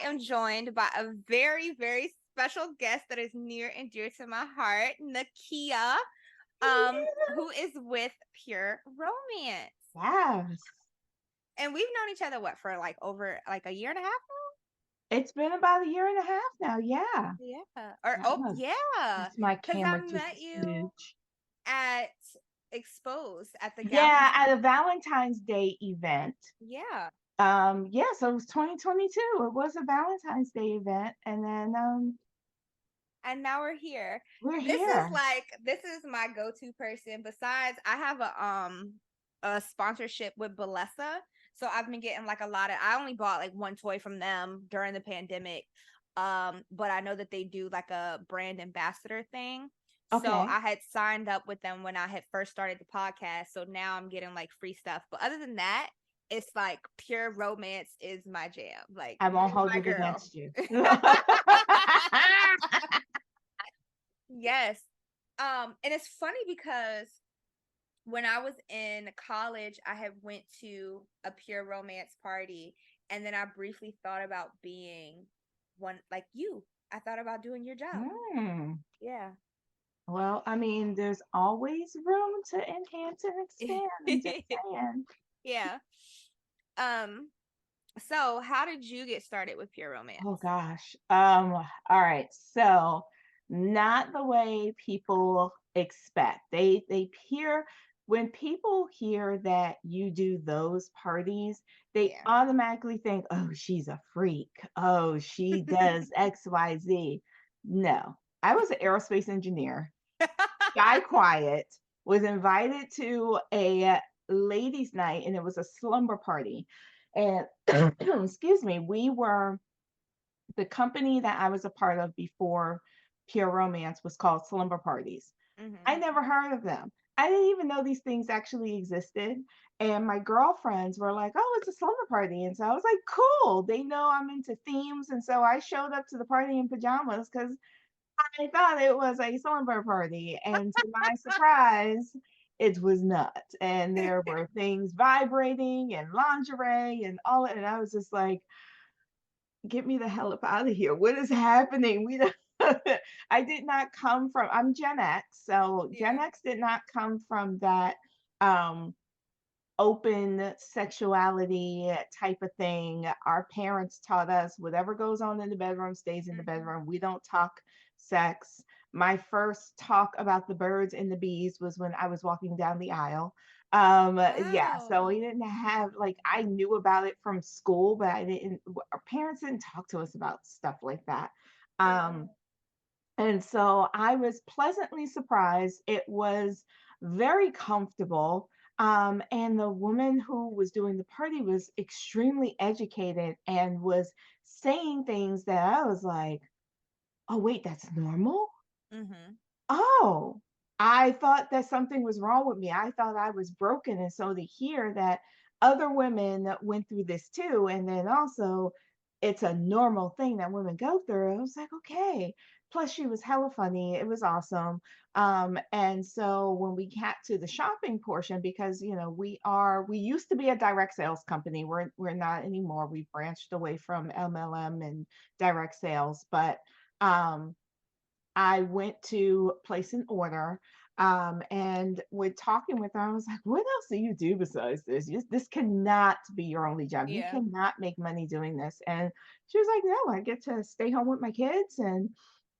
am joined by a very, very special guest that is near and dear to my heart, Nakia, who is with Pure Romance. Yes. And we've known each other for like over like a year and a half It's been about a year and a half now. Yeah. now? Yeah. Or Yes. yeah. That's my Cause I camera just met a you smooch. at Exposed at the Yeah, Galvin. at a Valentine's Day event. Yeah. Yeah, so it was 2022. It was a Valentine's Day event, and then And now we're here. we're This is here. this is my go-to person. Besides, I have a sponsorship with Balesa. So I've been getting like a lot of I only bought like one toy from them during the pandemic. But I know that they do like a brand ambassador thing. So Okay. I had signed up with them when I had first started the podcast. So now I'm getting like free stuff. But other than that, it's like Pure Romance is my jam. Like I won't you're hold my it girl. against you. Yes. And it's funny because when I was in college, I had went to a Pure Romance party, and then I briefly thought about being one like you. I thought about doing your job. Hmm. Yeah. Well, I mean, there's always room to enhance and expand. I'm just saying. Yeah. Um, so how did you get started with Pure Romance? Oh gosh. All right. So not the way people expect. They hear when people hear that you do those parties, they Yeah. automatically think, "Oh, she's a freak. Oh, she does XYZ." No. I was an aerospace engineer, shy quiet, was invited to a ladies' night and it was a slumber party. And excuse me, we were the company that I was a part of before Pure Romance was called Slumber Parties. I Hmm. never heard of them. I didn't even know these things actually existed. And my girlfriends were like, "Oh, it's a slumber party." And so I was like, "Cool." They know I'm into themes. And so I showed up to the party in pajamas because I thought it was a slumber party. And to my surprise, it was not. And there were things vibrating and lingerie and all. And I was just like, get me the hell up out of here. What is happening? We don't I did not come from I'm Gen X. So Gen Yeah. X did not come from that um open sexuality type of thing. Our parents taught us whatever goes on in the bedroom stays in the Hmm. bedroom. We don't talk sex. My first talk about the birds and the bees was when I was walking down the aisle. Yeah, so Wow. we didn't have like I knew about it from school, but I didn't our parents didn't talk to us about stuff like that. Yeah. Um, and so I was pleasantly surprised. It was very comfortable. And the woman who was doing the party was extremely educated and was saying things that I was like, oh, wait, that's normal? Hmm. Oh, I thought that something was wrong with me. I thought I was broken. And so to hear that other women that went through this too, and then also it's a normal thing that women go through, I was like, okay. Plus, she was hella funny. It was awesome. And so when we got to the shopping portion, because we used to be a direct sales company. We're not anymore. We branched away from MLM and direct sales, but um I went to place an order. And with talking with her, I was like, what else do you do besides this? This cannot be your only job. You Yeah. cannot make money doing this. And she was like, no, I get to stay home with my kids and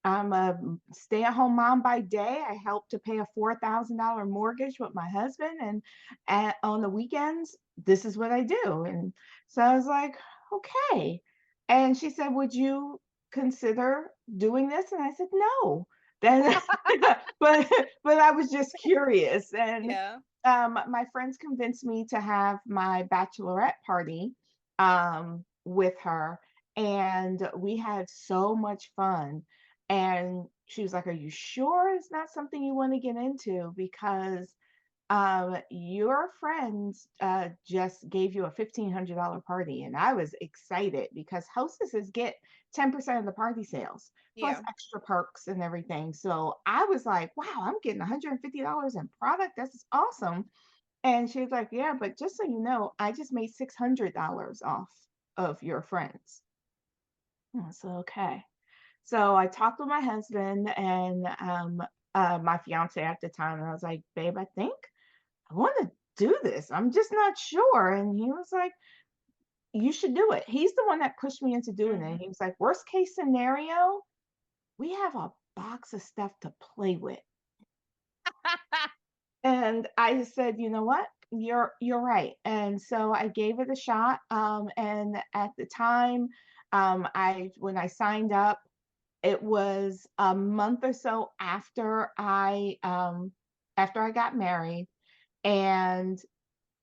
I'm a stay at home mom by day. I help to pay a $4,000 mortgage with my husband. And on the weekends, this is what I do. And so I was like, okay. And she said, would you consider doing this? And I said, no. Then, but but I was just curious. And Yeah. my friends convinced me to have my bachelorette party with her, and we had so much fun. And she was like, "Are you sure it's not something you want to get into? Because your friends just gave you a $1,500 party." And I was excited because hostesses get 10% of the party sales plus Yeah. extra perks and everything. So I was like, wow, I'm getting $150 in product. That's awesome. And she was like, yeah, but just so you know, I just made $600 off of your friends. So, okay. So I talked with my husband and my fiance at the time, and I was like, babe, I think I want to do this. I'm just not sure. And he was like, you should do it. He's the one that pushed me into doing it. Mhm. He was like, worst case scenario, we have a box of stuff to play with. And I said, "You know what? You're right." And so I gave it a shot, and at the time, I when I signed up, it was a month or so after I got married, and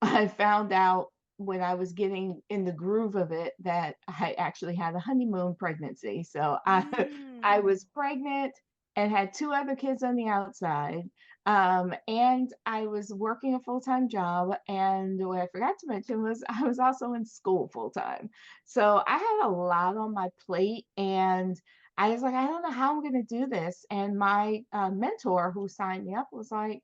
I found out when I was getting in the groove of it that I actually had a honeymoon pregnancy. So I I Mm. was pregnant and had 2 other kids on the outside. And I was working a full-time job, and what I forgot to mention was I was also in school full-time. So I had a lot on my plate, and I was like, "I don't know how I'm gonna do this." And my, mentor who signed me up was like,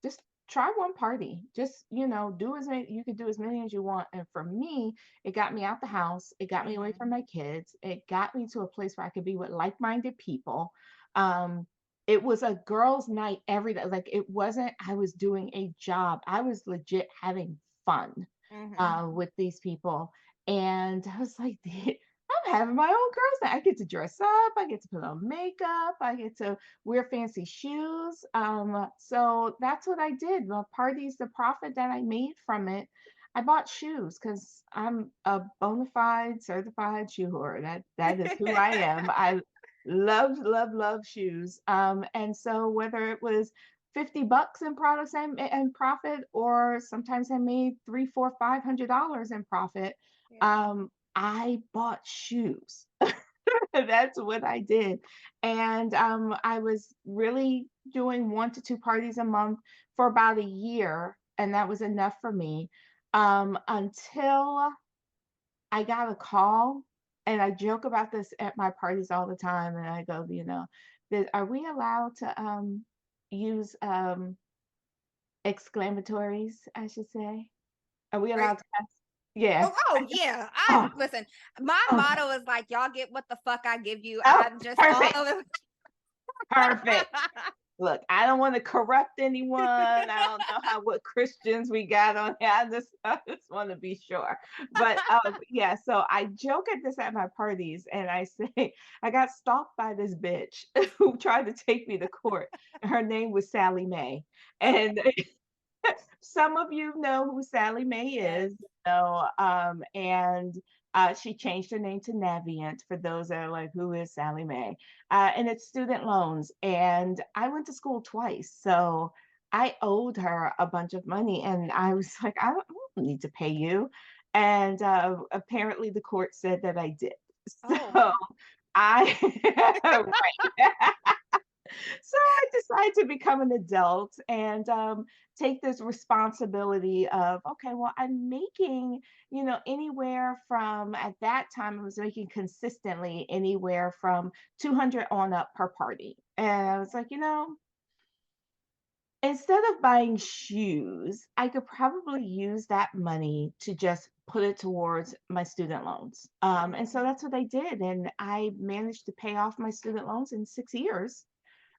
"Just try one party. Just, do as many you can do as many as you want." And for me, it got me out the house. It got me away Mhm. from my kids. It got me to a place where I could be with like-minded people. Um, it was a girls' night every day. Like it wasn't I was doing a job. I was legit having fun Mhm. with these people. And I was like, I'm having my own girls' night. I get to dress up, I get to put on makeup, I get to wear fancy shoes. So that's what I did. The parties, the profit that I made from it, I bought shoes because I'm a bona fide certified shoe whore. That is who I am. I love, love, love shoes. And so whether it was $50 in products and profit, or sometimes I made three, four, $500 in profit. Yeah. I bought shoes. That's what I did. And I was really doing 1 to 2 parties a month for about a year, and that was enough for me. Until I got a call, and I joke about this at my parties all the time, and I go, are we allowed to use exclamatories, I should say? Are we Are you allowed to cuss? Yeah. oh, yeah. I Oh, listen, my okay. motto is like, "Y'all get what the fuck I give you." Oh, I'm just all perfect. over. Perfect. Look, I don't want to corrupt anyone. I don't know what Christians we got on here. I just want to be sure. But yeah, so I joke at this at my parties, and I say I got stalked by this bitch who tried to take me to court. Her name was Sally Mae. And some of you know who Sally Mae Yes. is, and she changed her name to Navient for those that are like, who is Sally Mae? And it's student loans. And I went to school twice, so I owed her a bunch of money, and I was like, I don't need to pay you. And apparently, the court said that I did. Oh. So I, right. So I decided to become an adult and take this responsibility of, okay, well, I'm making, anywhere from at that time I was making consistently anywhere from 200 on up per party. And I was like, instead of buying shoes, I could probably use that money to just put it towards my student loans. And so Mhm. that's what I did. And I managed to pay off my student loans in 6 years.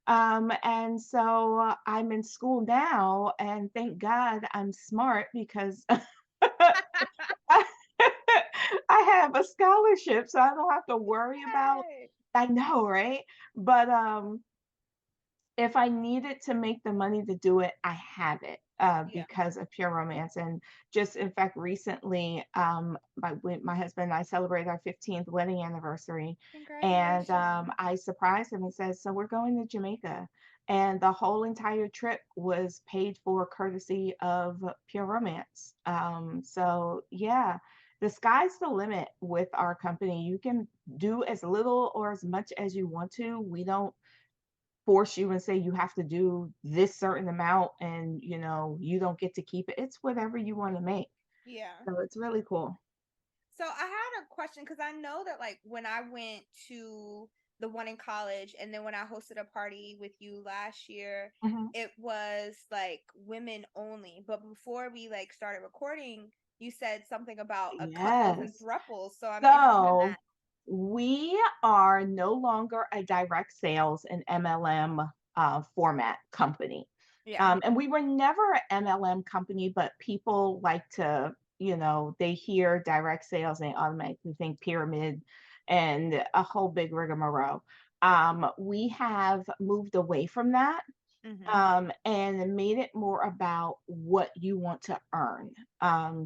And so I'm in school now, and thank God I'm smart because I have a scholarship, so I don't have to worry about. Yay. I know, right? But if I needed to make the money to do it, I have it Yeah. because of pure romance. And just in fact, recently, my husband and I celebrated our 15th wedding anniversary, and Congratulations. I surprised him and said, "So we're going to Jamaica." And the whole entire trip was paid for courtesy of pure romance. So yeah, the sky's the limit with our company. You can do as little or as much as you want to. We don't force you and say you have to do this certain amount, and you don't get to keep it. It's whatever you want to make. Yeah. So it's really cool. So I had a question because I know that like when I went to the one in college and then when I hosted a party with you last year, Mhm. it was like women only. But before we like started recording, you said something about a couples and Yes. thruples. So I'm interested in So that. we are no longer a direct sales and MLM format company. Yeah. And we were never an MLM company, but people like to, they hear direct sales and they automatically think pyramid and a whole big rigmarole. We have moved away from that, Mhm. and made it more about what you want to earn.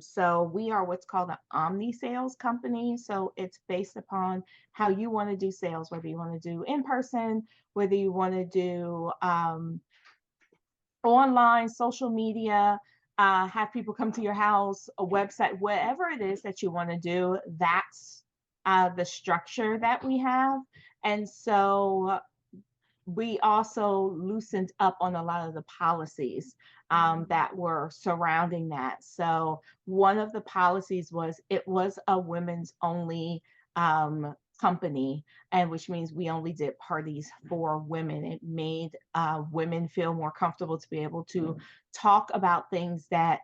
So we are what's called an omni sales company. So it's based upon how you want to do sales, whether you want to do in person, whether you want to do online, social media, have people come to your house, a website, whatever it is that you want to do. That's the structure that we have. And so we also loosened up on a lot of the policies Mhm. that were surrounding that. So one of the policies was it was a women's only company, and which means we only did parties for women. It made women feel more comfortable to be able to talk about things that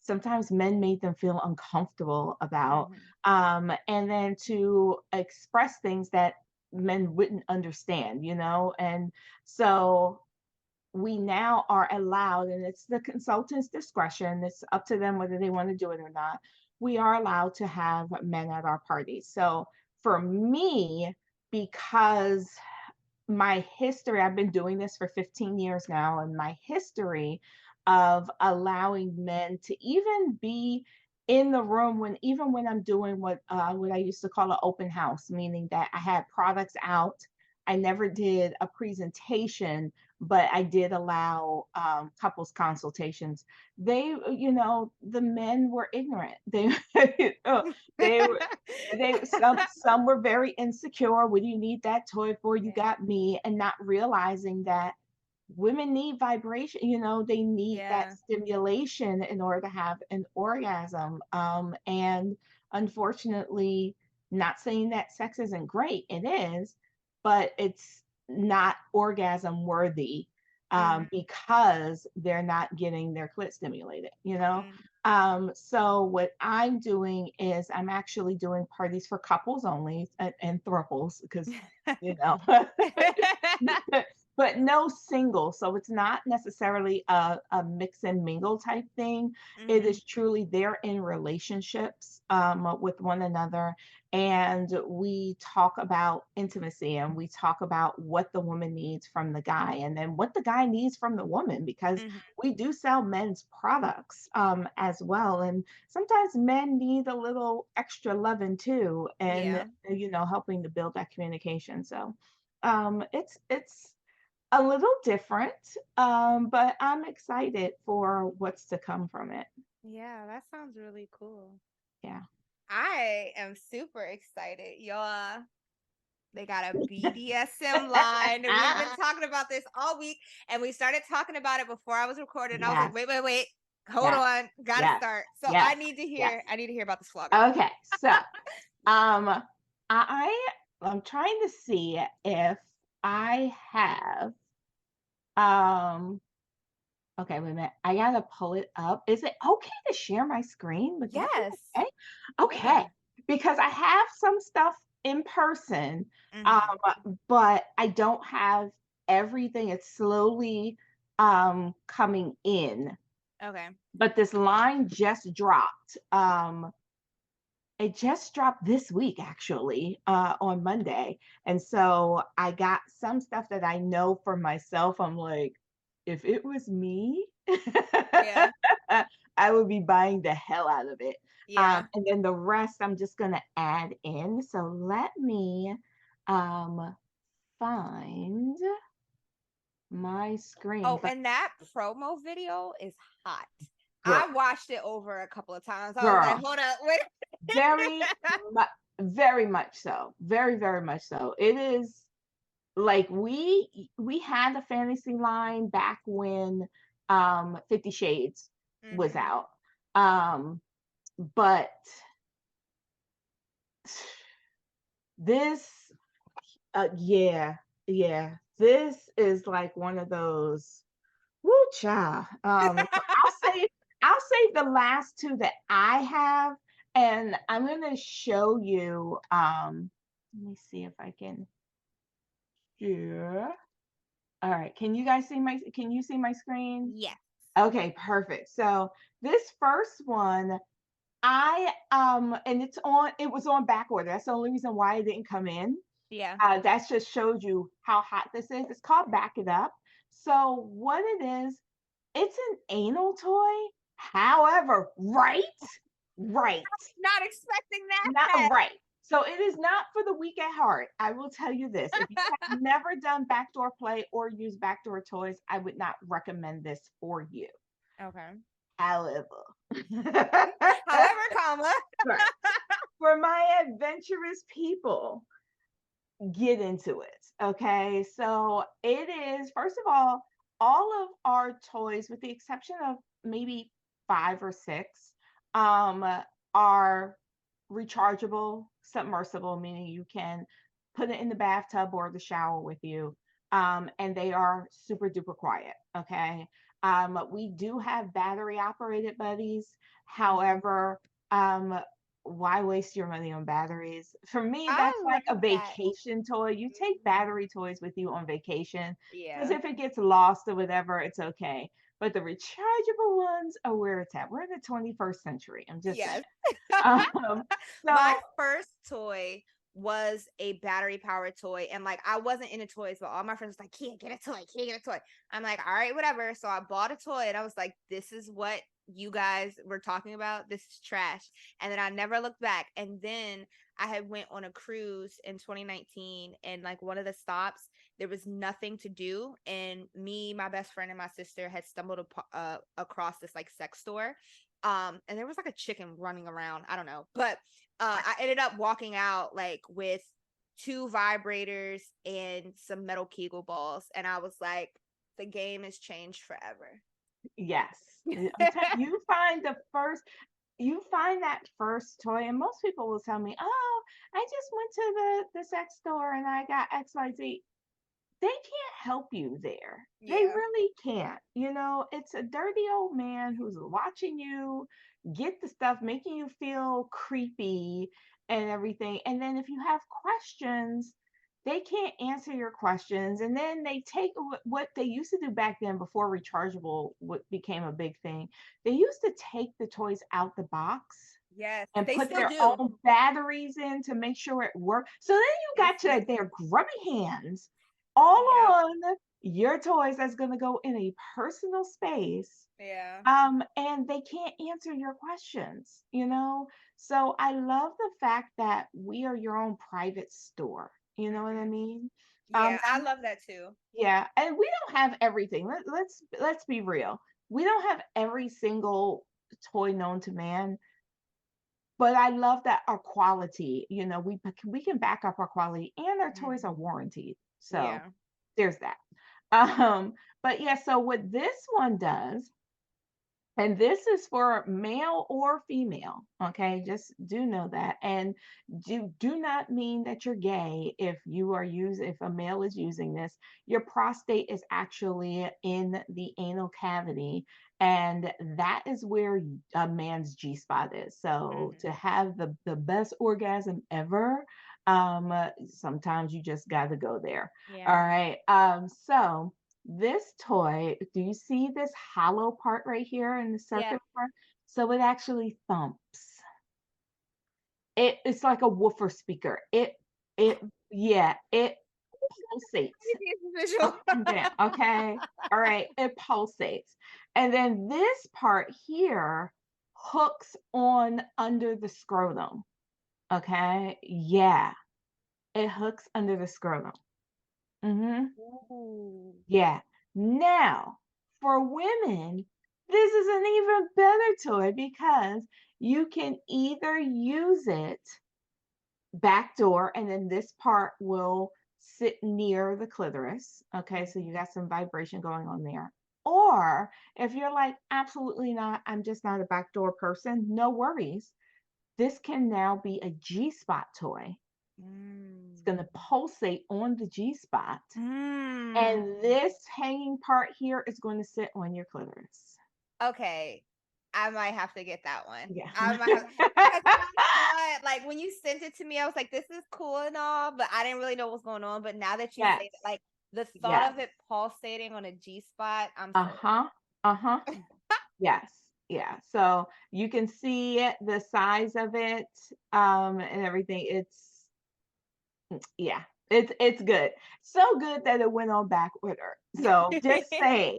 sometimes men made them feel uncomfortable about, Mhm. and then to express things that men wouldn't understand, and so we now are allowed, and it's the consultant's discretion, it's up to them whether they want to do it or not. We are allowed to have men at our parties. So for me, because my history, I've been doing this for 15 years now, and my history of allowing men to even be in the room when even when I'm doing what I used to call an open house, meaning that I had products out. I never did a presentation, but I did allow couples consultations. The men were ignorant. They, you know, they were some were very insecure. What do you need that toy for? You Yeah. got me, and not realizing that women need vibration. They need that Yeah. stimulation in order to have an orgasm. And unfortunately, not saying that sex isn't great, it is, but it's not orgasm worthy Mhm. because they're not getting their clit stimulated. Mhm. So what I'm doing is I'm actually doing parties for couples only and thruples because, you know, but no single. So it's not necessarily a mix and mingle type thing. It Mhm. is truly they're in relationships with one another. And we talk about intimacy and we talk about what the woman needs from the guy and then what the guy needs from the woman because Mhm. we do sell men's products as well. And sometimes men need a little extra loving too, and Yeah. helping to build that communication. So it's a little different, but I'm excited for what's to come from it. Yeah, that sounds really cool. Yeah. I am super excited, y'all. They got a BDSM line, and we've been talking about this all week. And we started talking about it before I was recording. I was like, Yes. wait, wait, wait, hold Yes. on, gotta Yes. start. So I Yes. need to Yes. hear. I need to hear about this flogging. Okay. So, um, I I'm trying to see if I have um okay, wait a minute. I gotta pull it up. Is it okay to share my screen? Would that be Yes. okay? Okay. Yeah. Because I have some stuff in person, Hmm. but I don't have everything. It's slowly coming in. Okay. But this line just dropped. It just dropped this week actually, on Monday. And so I got some stuff that I know for myself. I'm like, if it was me, Yeah. I would be buying the hell out of it. Yeah. And then the rest I'm just gonna add in. So let me um find my screen. Oh, But and that promo video is hot. girl, I watched it over a couple of times. I was like, girl, hold up, wait. very very much so. Very, very much so. It is. Like, we had a fantasy line back when, 50 Shades was Hmm. out, but this, yeah, yeah, this is like one of those, woo cha, so I'll say the last 2 that I have, and I'm gonna show you, Let me see if I can share. All right. Can you see my screen? Yes. Okay, perfect. So this first one, and it was on back order. That's the only reason why it didn't come in. Yeah. That just shows you how hot this is. It's called Back It Up. So what it is, it's an anal toy. However, right? Right. Not expecting Not that. right. So it is not for the weak at heart. I will tell you this. If you have never done backdoor play or used backdoor toys, I would not recommend this for you. Okay. However, However, comma. right. For my adventurous people, get into it. Okay. So it is, first of all of our toys, with the exception of maybe 5 or 6, um, are rechargeable, submersible, meaning you can put it in the bathtub or the shower with you. And they are super duper quiet. Okay. We do have battery operated buddies. However, um, why waste your money on batteries? For me, that's I like a learned that. vacation toy. You take battery toys with you on vacation because Yeah. if it gets lost or whatever, it's okay. But the rechargeable ones are where it's at. We're in the 21st century. I'm just saying. Yes. Um, My so first toy was a battery powered toy. And like I wasn't into toys, but all my friends were like, can't get a toy, can't get a toy. I'm like, all right, whatever. So I bought a toy and I was like, this is what you guys were talking about. This is trash. And then I never looked back. And then I had went on a cruise in 2019 and like one of the stops, there was nothing to do. And me, my best friend, and my sister had stumbled across this like sex store. And there was like a chicken running around. I don't know. But I ended up walking out like with 2 vibrators and some metal Kegel balls. And I was like, the game has changed forever. yes, you find that first toy, and most people will tell me, "Oh, I just went to the sex store and I got XYZ." They can't help you there. They Yeah. really can't. It's a dirty old man who's watching you get the stuff, making you feel creepy and everything. And then if you have questions, they can't answer your questions. And then they take what they used to do back then before rechargeable became a big thing. They used to take the toys out the box Yes. and They put still their do. own batteries in to make sure it worked. So then you They got still their do. grubby hands all Yep. on your toys that's going to go in a personal space. Yeah. And they can't answer your questions. So I love the fact that we are your own private store. You know what I Hmm. mean? Yeah. I Now, love that too. yeah, and we don't have everything. Let's be real. We don't have every single toy known to man, but I love that our quality, we can back up our quality, and our toys are Hmm. warranted. So Yeah. there's that. Um, but yeah, so what this one does, and this is for male or female, okay? Just do know that. And do not mean that you're gay if a male is using this. Your prostate is actually in the anal cavity, and that is where a man's G spot is. So to Hmm. have the best orgasm ever, sometimes you just got to go there. All Yeah. right. So this toy, do you see this hollow part right here in the Yeah. circular part? So it actually thumps. It's like a woofer speaker. It yeah, it pulsates Visual. up and down. Okay. All right. It pulsates. And then this part here hooks on under the scrotum. Okay. Yeah. It hooks under the scrotum. Mm-hmm. Ooh. Yeah. Now, for women, this is an even better toy because you can either use it backdoor, and then this part will sit near the clitoris. Okay, so Mhm. you got some vibration going on there. Or if you're like, absolutely not, I'm just not a backdoor person, no worries. This can now be a G spot toy. It's Mm. going to pulsate on the G spot. Mm. And this hanging part here is going to sit on your clitoris. Okay. I might have to get that one. Yeah. I might have because I thought, like, when you sent it to me, I was like, "This is cool and all," but I didn't really know what's going on. But now that you Yes. say that, like, the thought Yes. of it pulsating on a G spot, I'm sold. Uh-huh. Uh-huh. Yes. Yeah. So you can see it, the size of it, and everything. Yeah, it's good. So good that it went on back order. So just saying,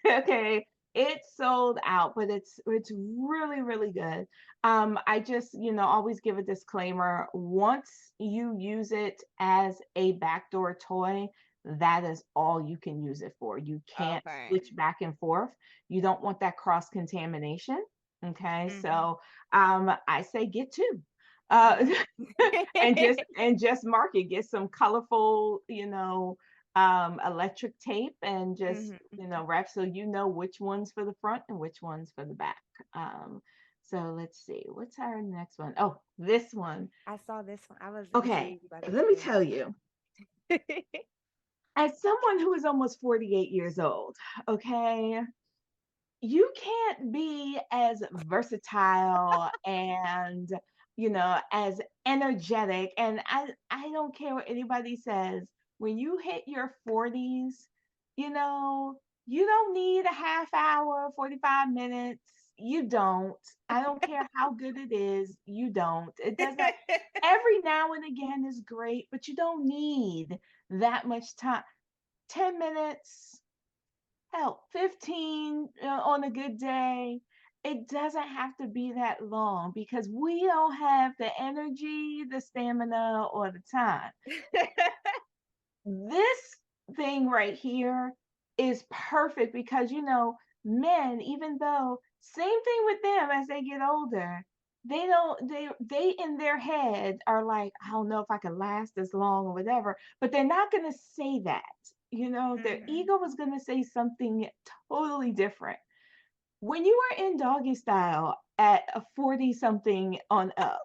okay, it's sold out, but it's really, really good. I just, always give a disclaimer. Once you use it as a backdoor toy, that is all you can use it for. You can't Okay. switch back and forth. You don't want that cross contamination. Okay, Mhm. so I say get two. Uh, Okay. and just mark it, get some colorful, electric tape, and just, Mhm. wrap, so you know which one's for the front and which one's for the back. So let's see, what's our next one? Oh, this one. I saw this one. I was Okay, intrigued by this let me one. tell you, as someone who is almost 48 years old, okay, you can't be as versatile and, as energetic, and I don't care what anybody says. When you hit your 40s, you know you don't need a half hour, 45 minutes. You don't. I don't care how good it is. You don't. It doesn't. Every now and again is great, but you don't need that much time. 10 minutes, hell, 15, on a good day. It doesn't have to be that long because we don't have the energy, the stamina, or the time. This thing right here is perfect because, men, even though same thing with them as they get older, they don't they in their head are like, I don't know if I can last as long or whatever, but they're not going to say that. Their Mhm. ego is going to say something totally different. When you are in doggy style at a 40 something on up,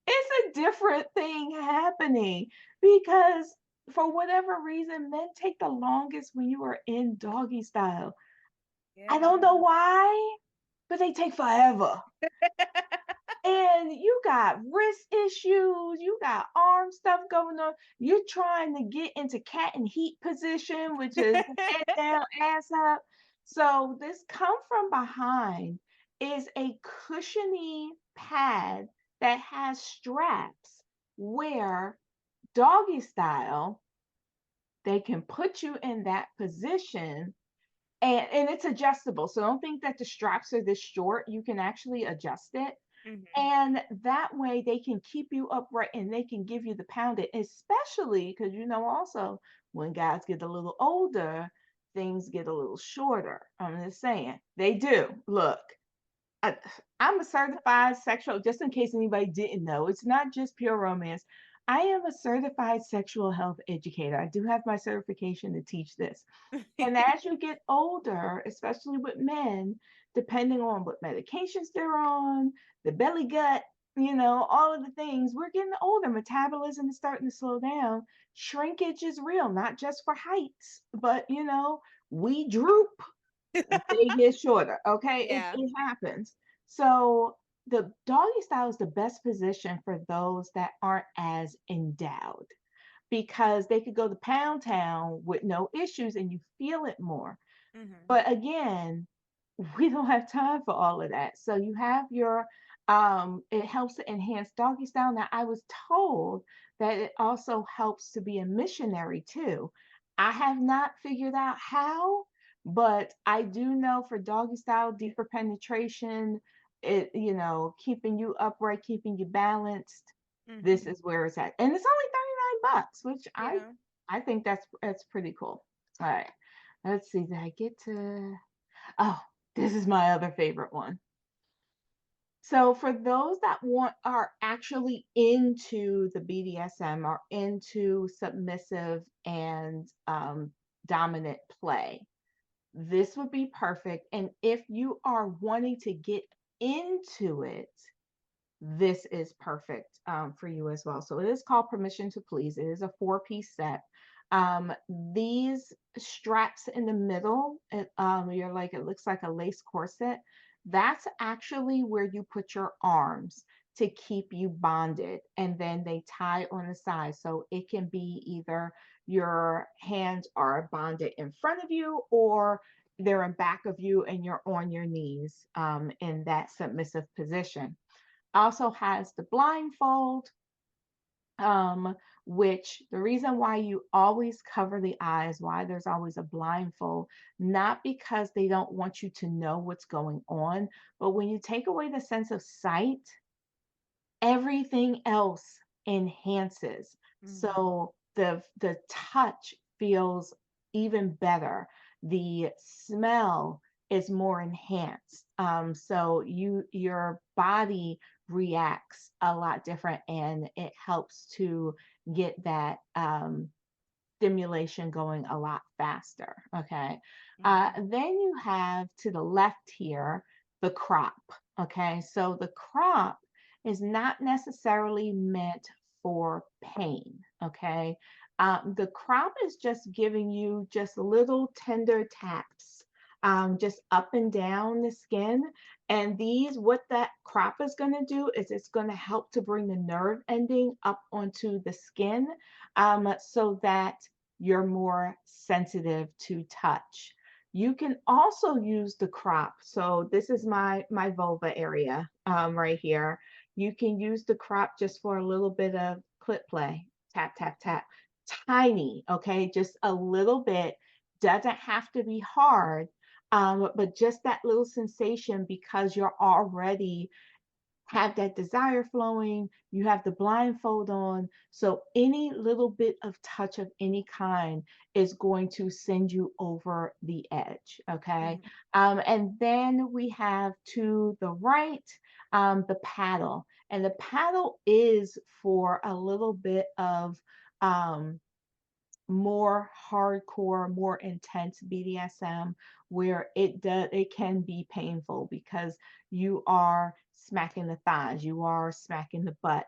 it's a different thing happening because for whatever reason, men take the longest when you are in doggy style. I Yeah. don't know why, but they take forever. And you got wrist issues, you got arm stuff going on. You're trying to get into cat and heat position, which is head down, ass up. So this come from behind is a cushiony pad that has straps where doggy style, they can put you in that position, and it's adjustable. So don't think that the straps are this short. You can actually adjust it. Mhm. And that way they can keep you upright and they can give you the pounding, especially because, also when guys get a little older, things get a little shorter. I'm just saying, they do. Look, I, I'm a certified sexual, just in case anybody didn't know, it's not just pure romance. I am a certified sexual health educator. I do have my certification to teach this. And as you get older, especially with men, depending on what medications they're on, the belly gut, all of the things, we're getting older. Metabolism is starting to slow down. Shrinkage is real, not just for heights, but, we droop, they get shorter. Okay. It, Yeah. it happens. So the doggy style is the best position for those that aren't as endowed because they could go to pound town with no issues and you feel it more. Mhm. But again, we don't have time for all of that. So you have your it helps to enhance doggy style. Now I was told that it also helps to be a missionary too. I have not figured out how, but I do know for doggy style, deeper penetration, it, keeping you upright, keeping you balanced, this Mhm. is where it's at. And it's only 39 bucks, which I Yeah. I think that's pretty cool. All right. Let's see, did I get to Oh, this is my other favorite one. So for those that are actually into the BDSM, or into submissive and dominant play, this would be perfect. And if you are wanting to get into it, this is perfect for you as well. So it is called Permission to Please. It is a four-piece set. These straps in the middle, you're like, it looks like a lace corset. That's actually where you put your arms to keep you bonded. And then they tie on the side. So it can be either your hands are bonded in front of you or they're in back of you and you're on your knees in that submissive position. Also has the blindfold, um, which the reason why you always cover the eyes, why there's always a blindfold, not because they don't want you to know what's going on, but when you take away the sense of sight, everything else enhances. Mm-hmm. So the touch feels even better. The smell is more enhanced. So your body reacts a lot different and it helps to get that stimulation going a lot faster. Okay. Mm-hmm. Then you have to the left here the crop. Okay. So the crop is not necessarily meant for pain. Okay. The crop is just giving you just little tender taps. Just up and down the skin. And these, what that crop is going to do is it's going to help to bring the nerve ending up onto the skin so that you're more sensitive to touch. You can also use the crop. So this is my vulva area right here. You can use the crop just for a little bit of clit play, tap, tap, tap. Tiny, okay, just a little bit. Doesn't have to be hard, but just that little sensation because you're already have that desire flowing, you have the blindfold on. So any little bit of touch of any kind is going to send you over the edge. Okay. Mm-hmm. And then we have to the right, the paddle. And the paddle is for a little bit of um, more hardcore, more intense BDSM where it can be painful because you are smacking the thighs, you are smacking the butt.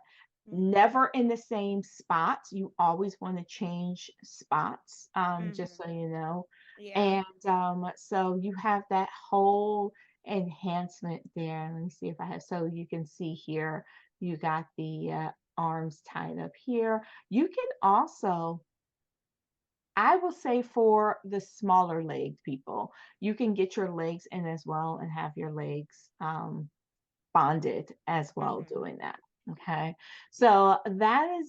Mm-hmm. Never in the same spots. You always want to change spots, just Mm-hmm. so you know. Yeah. And so you have that whole enhancement there. Let me see if I have, so you can see here, you got the arms tied up here. You can also I will say for the smaller legged people, you can get your legs in as well and have your legs bonded as well Mm-hmm. doing that. Okay. So that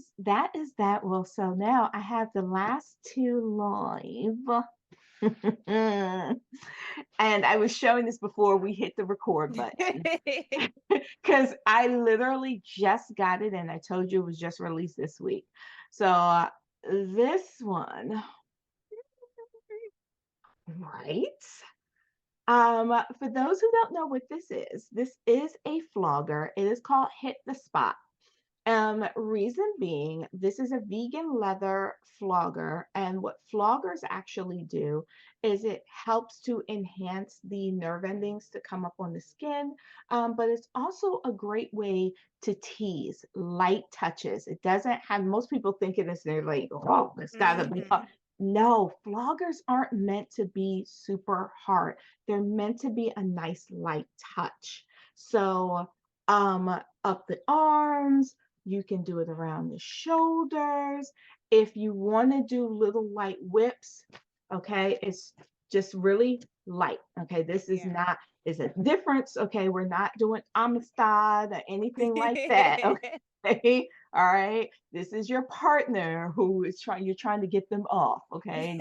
is that. Well, so now I have the last two live. And I was showing this before we hit the record button because I literally just got it and I told you it was just released this week. So this one, right? For those who don't know what this is a flogger. It is called Hit the Spot. Reason being, this is a vegan leather flogger, and what floggers actually do is it helps to enhance the nerve endings to come up on the skin, but it's also a great way to tease light touches. It doesn't have, most people think it is, they're like, oh, it's gotta be hard. Mm-hmm. No, floggers aren't meant to be super hard. They're meant to be a nice light touch. So, up the arms, you can do it around the shoulders. If you want to do little light whips, okay, it's just really light. Okay, this is Yeah. not, is a difference. Okay, we're not doing Amistad or anything like that. Okay, all right. This is your partner who is trying, you're trying to get them off. Okay,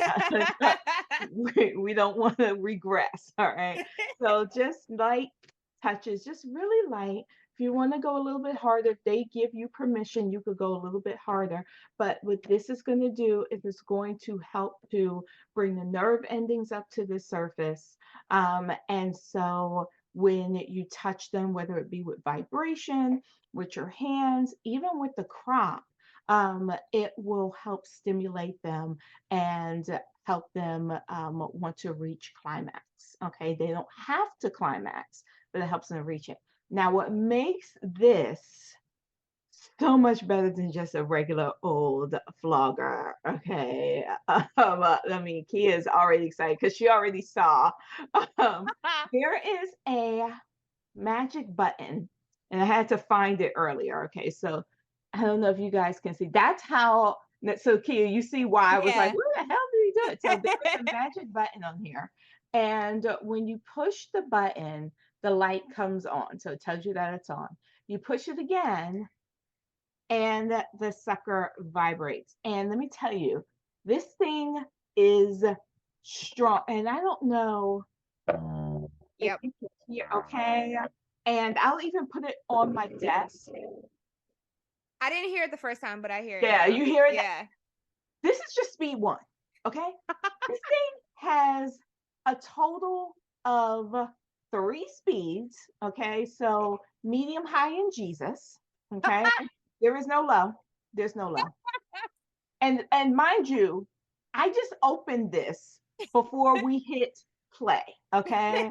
we don't want to regress. All right, so just light touches, just really light. If you want to go a little bit harder, if they give you permission, you could go a little bit harder. But what this is going to do is it's going to help to bring the nerve endings up to the surface. And so when you touch them, whether it be with vibration, with your hands, even with the crop, it will help stimulate them and help them want to reach climax. Okay, they don't have to climax, but it helps them reach it. Now, what makes this so much better than just a regular old flogger, okay? I mean, Kia's already excited because she already saw. Um, there is a magic button, and I had to find it earlier. Okay, so I don't know if you guys can see. That's how. So Kia, you see why I was like, Yeah. "Where the hell did he do it?" So there is a magic button on here, and when you push the button, the light comes on. So it tells you that it's on. You push it again, and the sucker vibrates. And let me tell you, this thing is strong. And I don't know if Yep. you can hear, okay? And I'll even put it on my desk. I didn't hear it the first time, but I hear it Yeah, now. you hear it? Yeah. This is just speed one, okay? This thing has a total of 3 speeds, okay? So medium, high, and Jesus, okay? There is no low. There's no low. And mind you, I just opened this before we hit play, okay?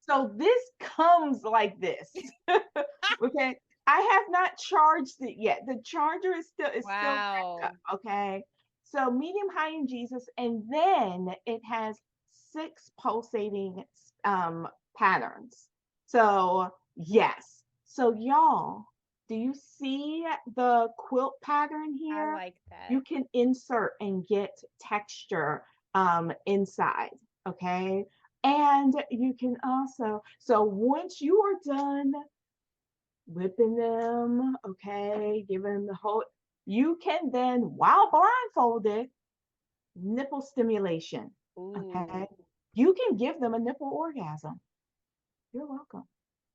So this comes like this. Okay. I have not charged it yet. The charger is still back up, Wow. okay? So medium, high, and Jesus, and then it has 6 pulsating patterns. So yes. So y'all, do you see the quilt pattern I here? like that. You can insert and get texture inside, okay? And you can also, so once you are done whipping them, okay, giving them the whole, you can then, while blindfolded, nipple stimulation, Ooh. okay? You can give them a nipple orgasm. You're welcome,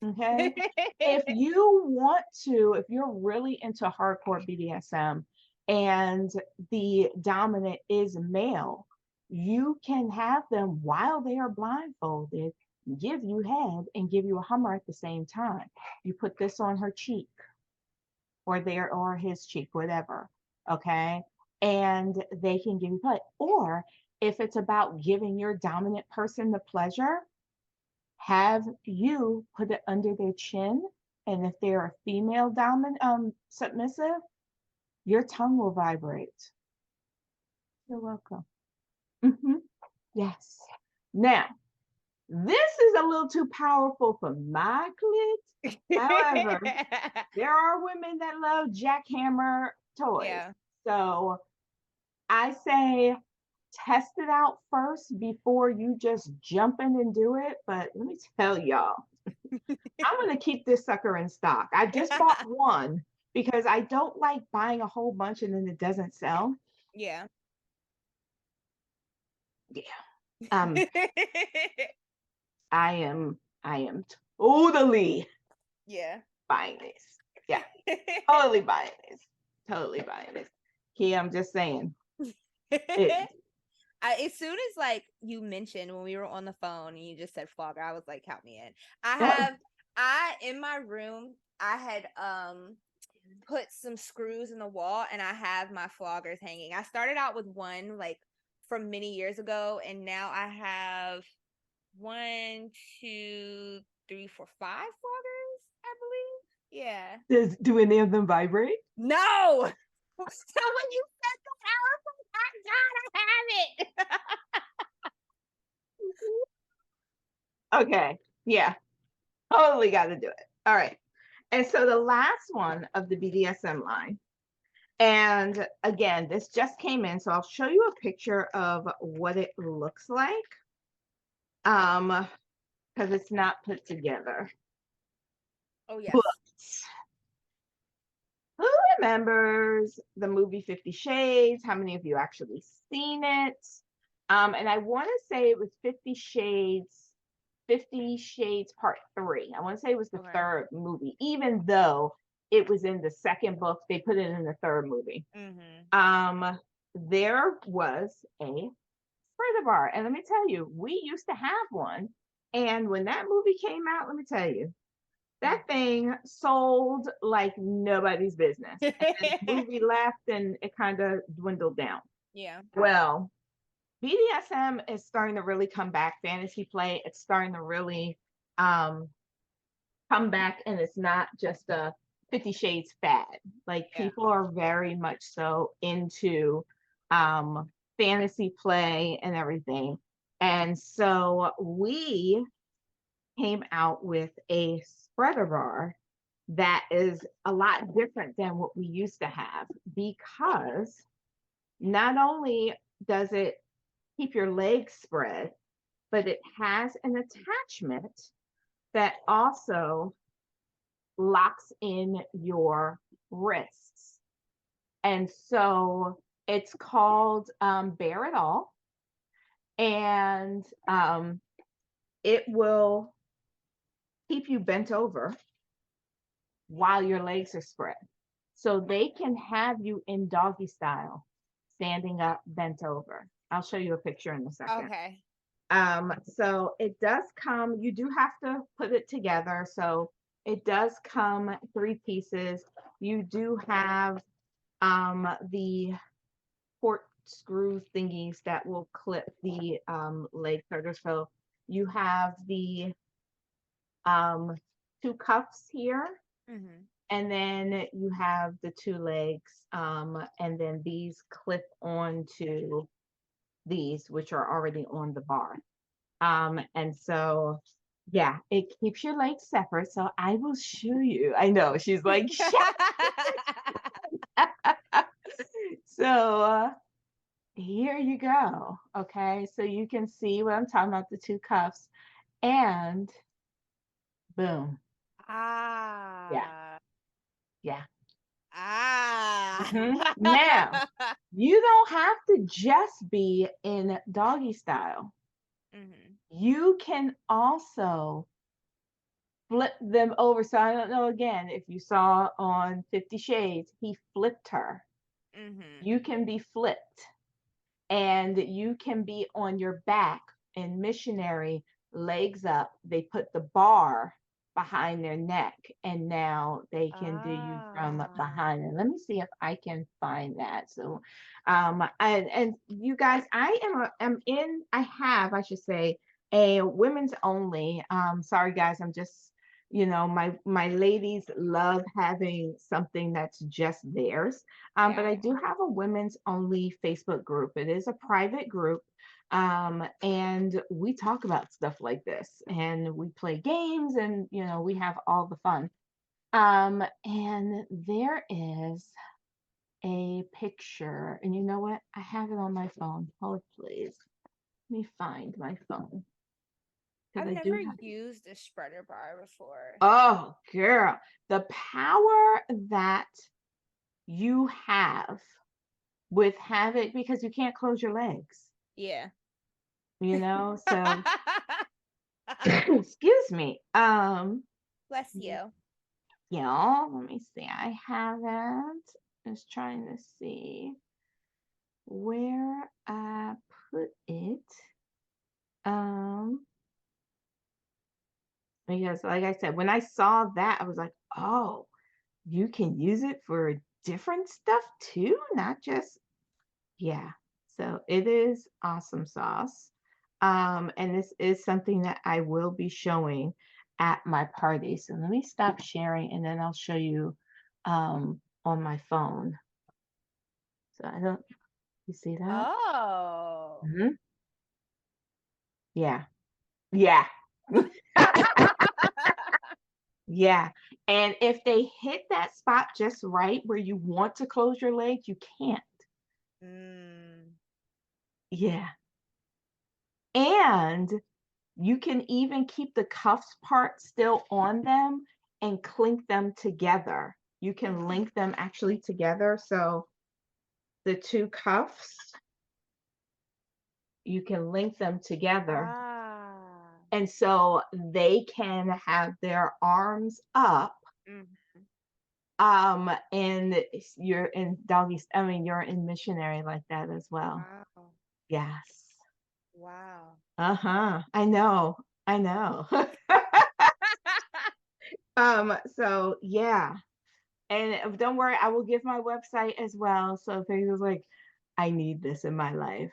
okay? If you want to, if you're really into hardcore BDSM and the dominant is male, you can have them while they are blindfolded, give you head and give you a hummer at the same time. You put this on her cheek or there or his cheek, whatever. Okay. And they can give you play. Or if it's about giving your dominant person the pleasure, have you put it under their chin. And if they're a female dominant submissive, your tongue will vibrate. You're welcome. Mhm. Yes. Now, this is a little too powerful for my clit. However, there are women that love jackhammer toys. Yeah. So I say test it out first before you just jump in and do it. But let me tell y'all, I'm going to keep this sucker in stock. I just bought one because I don't like buying a whole bunch and then it doesn't sell. Yeah. Yeah. Um, I am totally Yeah. buying this. Yeah, totally buying this. Totally buying this. Key, I'm just saying. It, As soon as like you mentioned when we were on the phone and you just said flogger, I was like, count me in. uh, I in my room, I had put some screws in the wall and I have my floggers hanging. I started out with one like from many years ago, and now I have 1, 2, 3, 4, 5 floggers, I believe. Yeah. do any of them vibrate? No. So when you said that, I was like, I gotta have it. Okay. Yeah. Totally got to do it. All right. And so the last one of the BDSM line, and again, this just came in, so I'll show you a picture of what it looks like. Because it's not put together. Oh yes. But who remembers the movie 50 Shades? How many of you actually seen it? And I want to say it was 50 Shades Part 3. I want to say it was the Okay. third movie, even though it was in the second book, they put it in the third movie. There was a Spreader bar, and let me tell you, we used to have one. And when that movie came out, let me tell you, that thing sold like nobody's business. And the movie left and it kind of dwindled down. Yeah. Well, BDSM is starting to really come back. Fantasy play, it's starting to really come come back and it's not just a 50 Shades fad. Like Yeah. people are very much so into fantasy play and everything. And so we came out with a spreader bar that is a lot different than what we used to have because not only does it keep your legs spread, but it has an attachment that also locks in your wrists. And so it's called Bear It All. And it will keep you bent over while your legs are spread. So they can have you in doggy style, standing up, bent over. I'll show you a picture in a second. Okay. So it does come, you do have to put it together. So it does come 3 pieces. You do have the corkscrew thingies that will clip the leg cutter. So you have the 2 cuffs here, Mm-hmm. and then you have the 2 legs, and then these clip onto these, which are already on the bar. And so yeah, it keeps your legs separate. So I will show you. I know she's like, shut. So here you go. Okay, so you can see what I'm talking about, the 2 cuffs, and boom. Yeah, Ah. yeah. Ah. Now, you don't have to just be in doggy style. Mm-hmm. You can also flip them over. So I don't know, again, if you saw on 50 Shades, he flipped her. Mm-hmm. You can be flipped and you can be on your back in missionary, legs up. They put the bar behind their neck and now they can do you from Ah. behind. And let me see if I can find that. So and you guys, I should say, a women's only. Sorry guys, I'm just, my ladies love having something that's just theirs. But Yeah. I do have a women's only Facebook group. It is a private group. And we talk about stuff like this and we play games and, we have all the fun. And there is a picture, and you know what? I have it on my phone. Hold please. Let me find my phone. Because I've I do never have. used a spreader bar before. Oh, girl. The power that you have with having, because you can't close your legs, Yeah. so excuse me. Bless you. Let me see. I haven't. Just trying to see where I put it. Um, because like I said, when I saw that, I was like, oh, you can use it for different stuff too, not just, yeah. So it is awesome sauce. And this is something that I will be showing at my party. So let me stop sharing and then I'll show you on my phone. So I don't, you see that? Oh. Mhm. Yeah. Yeah. Yeah. And if they hit that spot just right where you want to close your legs, you can't. Mm. Yeah. And you can even keep the cuffs part still on them and clink them together. You can link them actually together. So the 2 cuffs, you can link them together. Ah. And so they can have their arms up. Mm-hmm. And you're in doggy, I mean, you're in missionary like that as well. Wow. Yes. Wow. Uh-huh. I know. I know. So yeah. And don't worry, I will give my website as well. So if anyone's like, I need this in my life,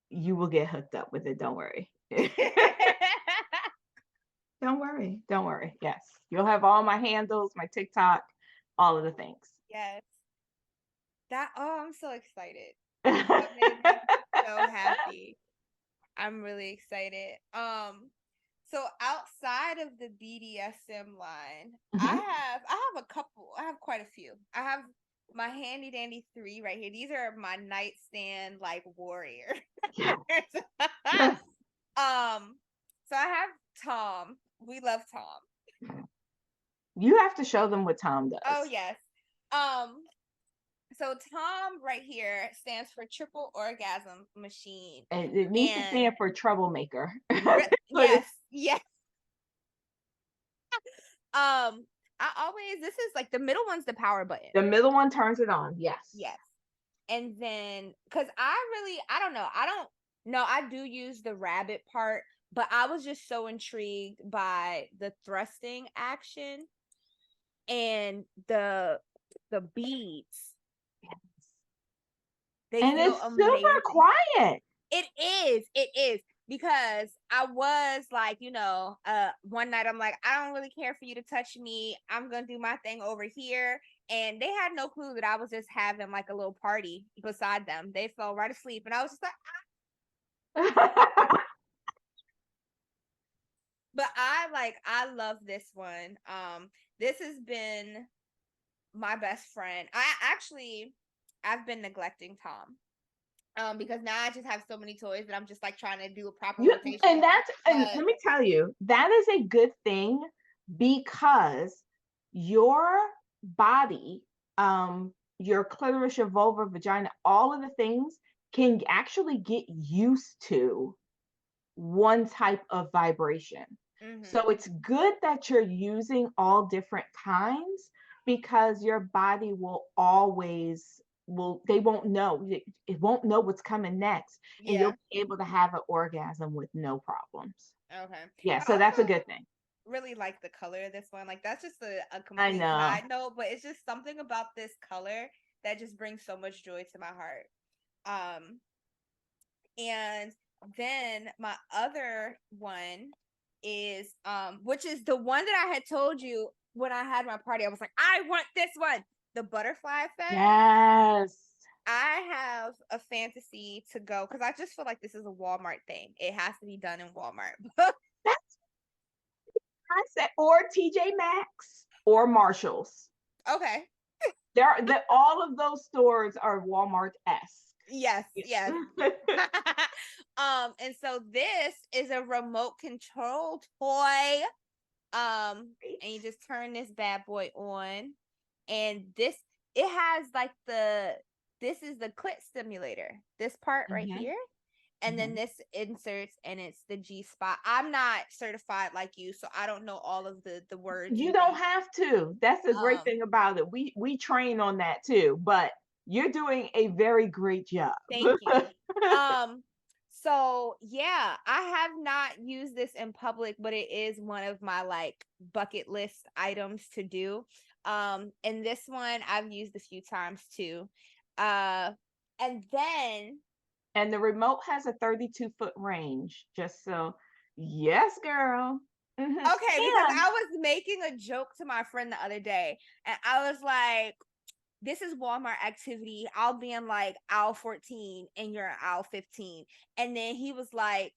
you will get hooked up with it. Don't worry. Don't worry. Don't worry. Yes. You'll have all my handles, my TikTok, all of the things. Yes. I'm so excited. That made me so happy. I'm really excited. So outside of the BDSM line, Mhm. I have a couple. I have quite a few. I have my handy dandy three right here. These are my nightstand like warrior. Yes. Yes. So I have Tom. We love Tom. You have to show them what Tom Oh does. yes. Um, so Tom right here stands for triple orgasm machine. And it needs to And stand for troublemaker. But yes, yes. I always this is like the middle one's the power button. the middle one turns it on. Yes. Yes. And then cuz I don't know. I don't no, I do use the rabbit part, but I was just so intrigued by the thrusting action and the beads. They And feel it's super amazing. quiet. It is because I was like, one night I'm like, I don't really care for you to touch me. I'm gonna do my thing over here. And they had no clue that I was just having like a little party beside them. They fell right asleep, and I was just like, but I love this one. This has been my best friend. I've been neglecting Tom. Because now I just have so many toys that I'm just like trying to do a proper You rotation. and But let me tell you, that is a good thing because your body, your clitoris, your vulva, vagina, all of the things can actually get used to one type of vibration. mhm. So it's good that you're using all different kinds because your body will always will they won't know it won't know what's coming next, and Yeah. you'll be able to have an orgasm with no problems. Okay. Yeah, I so that's a also good thing. really like the color of this one. Like that's just a I complete know. side note, but it's just something about this color that just brings so much joy to my heart. Um, and then my other one is which is the one that I had told you when I had my party. I was like, I want this one, the butterfly effect. Yes. I have a fantasy to go because I just feel like this is a Walmart thing. It has to be done in Walmart. That's I said, or TJ Maxx or Marshalls. Okay. All of those stores are Walmart-esque. Yes, yes. Yeah. And so this is a remote control toy. And you just turn this bad boy on, and it has like this is the clit stimulator. This part right Mhm, here. And then mhm. this inserts and it's the G spot. I'm not certified like you, so I don't know all of the words You and don't things. have to. That's the great Um, thing about it. We train on that too, but you're doing a very great job. Thank you. Um, so yeah, I have not used this in public, but it is one of my like bucket list items to do. And this one I've used a few times too. Uh, and then And the remote has a 32-foot range, just so yes, girl. Mhm. okay, because And I was making a joke to my friend the other day, and I was like, this is Walmart activity. I'll be in like aisle 14 and you're in aisle 15. And then he was like,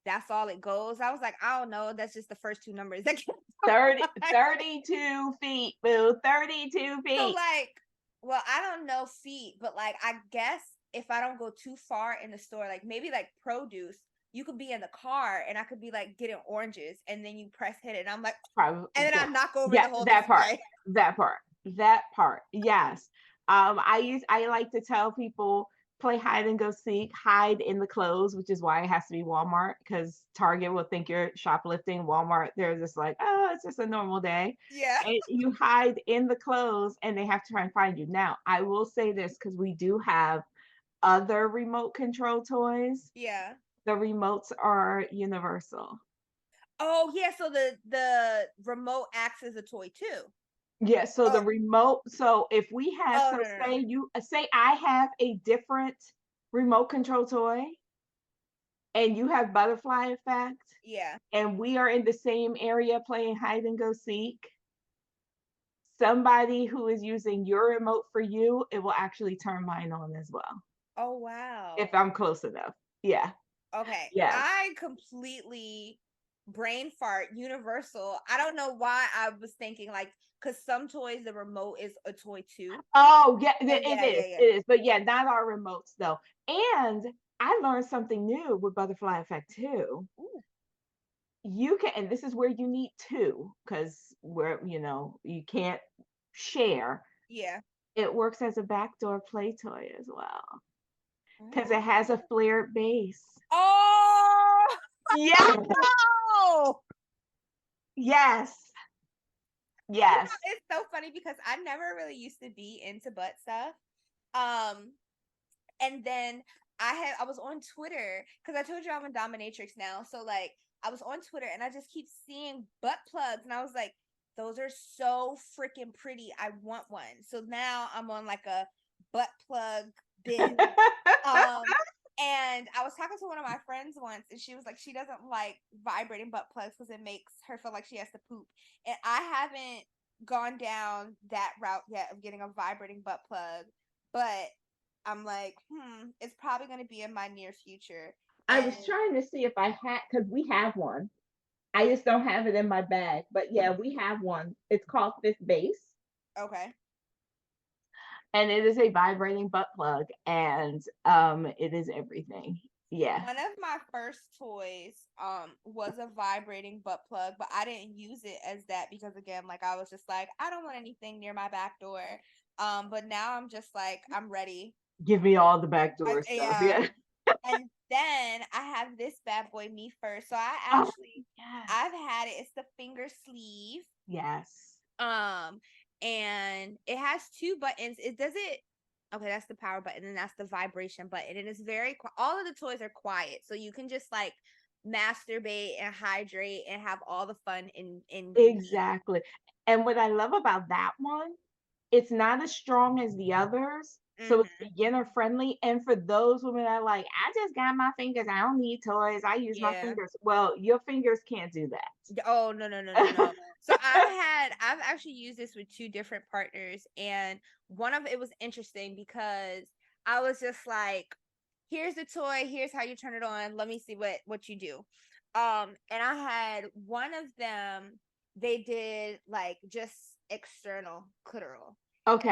that's all it goes. I was like, I don't know. That's just the first two numbers. 30 32 feet, boo, 32 So feet. like, well, I don't know feet, but like I guess if I don't go too far in the store, like maybe like produce, you could be in the car and I could be like getting oranges and then you press hit it and I'm like, Probably, and then I yeah, knock over yeah, the whole that part, display. that part, that part. Yes. I like to tell people play hide and go seek, hide in the clothes, which is why it has to be Walmart because Target will think you're shoplifting. Walmart, they're just like, oh, it's just a normal day. Yeah. And you hide in the clothes and they have to try and find you. Now, I will say this because we do have other remote control toys. Yeah. The remotes are universal. Oh yeah. So the remote acts as a toy too. Yeah, so the Oh, remote so if we have oh so no, no, no. say I have a different remote control toy and you have butterfly effect, Yeah. and we are in the same area playing hide and go seek, somebody who is using your remote for you, it will actually turn mine on as well Oh if wow. I'm close enough. Yeah. Okay. Yes. I completely brain fart universal. I don't know why I was thinking like because some toys the remote is a toy too. Oh, yeah, And it yeah, is. yeah, yeah. It is. But yeah, not our remotes though. And I learned something new with butterfly effect too. Ooh, You can, and this is where you need two, because where you can't share. yeah. It works as a backdoor play toy as well because it has a Oh. flared base. Oh Yeah. no. Yes. Yes. It's so funny because I never really used to be into butt stuff. Um, and then I was on Twitter because I told you I'm a dominatrix now. So like I was on Twitter and I just keep seeing butt plugs and I was like, those are so freaking pretty. I want one. So now I'm on like a butt plug binge. Um and I was talking to one of my friends once and she was like she doesn't like vibrating butt plugs because it makes her feel like she has to poop. And I haven't gone down that route yet of getting a vibrating butt plug, but I'm like, it's probably going to be in my near future. I was And trying to see if I had, because we have one. I just don't have it in my bag. But yeah, we have one. It's called Fifth Base, okay, and it is a vibrating butt plug, and it is everything. Yeah. one of my first toys was a vibrating butt plug, but I didn't use it as that because again, like I was just like, I don't want anything near my back door. But now I'm just like, I'm ready. Give me all the backdoor stuff. Yeah. Yeah. And then I have this bad boy me first. So Oh, yes. I've had it. It's the finger sleeve. Yes. Um, and it has two buttons. It does it. Okay, that's the power button, and that's the vibration button. And it's very all of the toys are quiet, so you can just like masturbate and hydrate and have all the fun in peace. Exactly. And what I love about that one, it's not as strong as the others. So it's Mm-hmm. beginner friendly. And for those women that are like, I just got my fingers, I don't need toys, I use my Yeah. fingers. Well, your fingers can't do Oh no no no no that. no. So I've actually used this with two different partners, and one of it was interesting because I was just like, "Here's the toy. Here's how you turn it on. Let me see what you do." And I had one of them. They did like just external clitoral,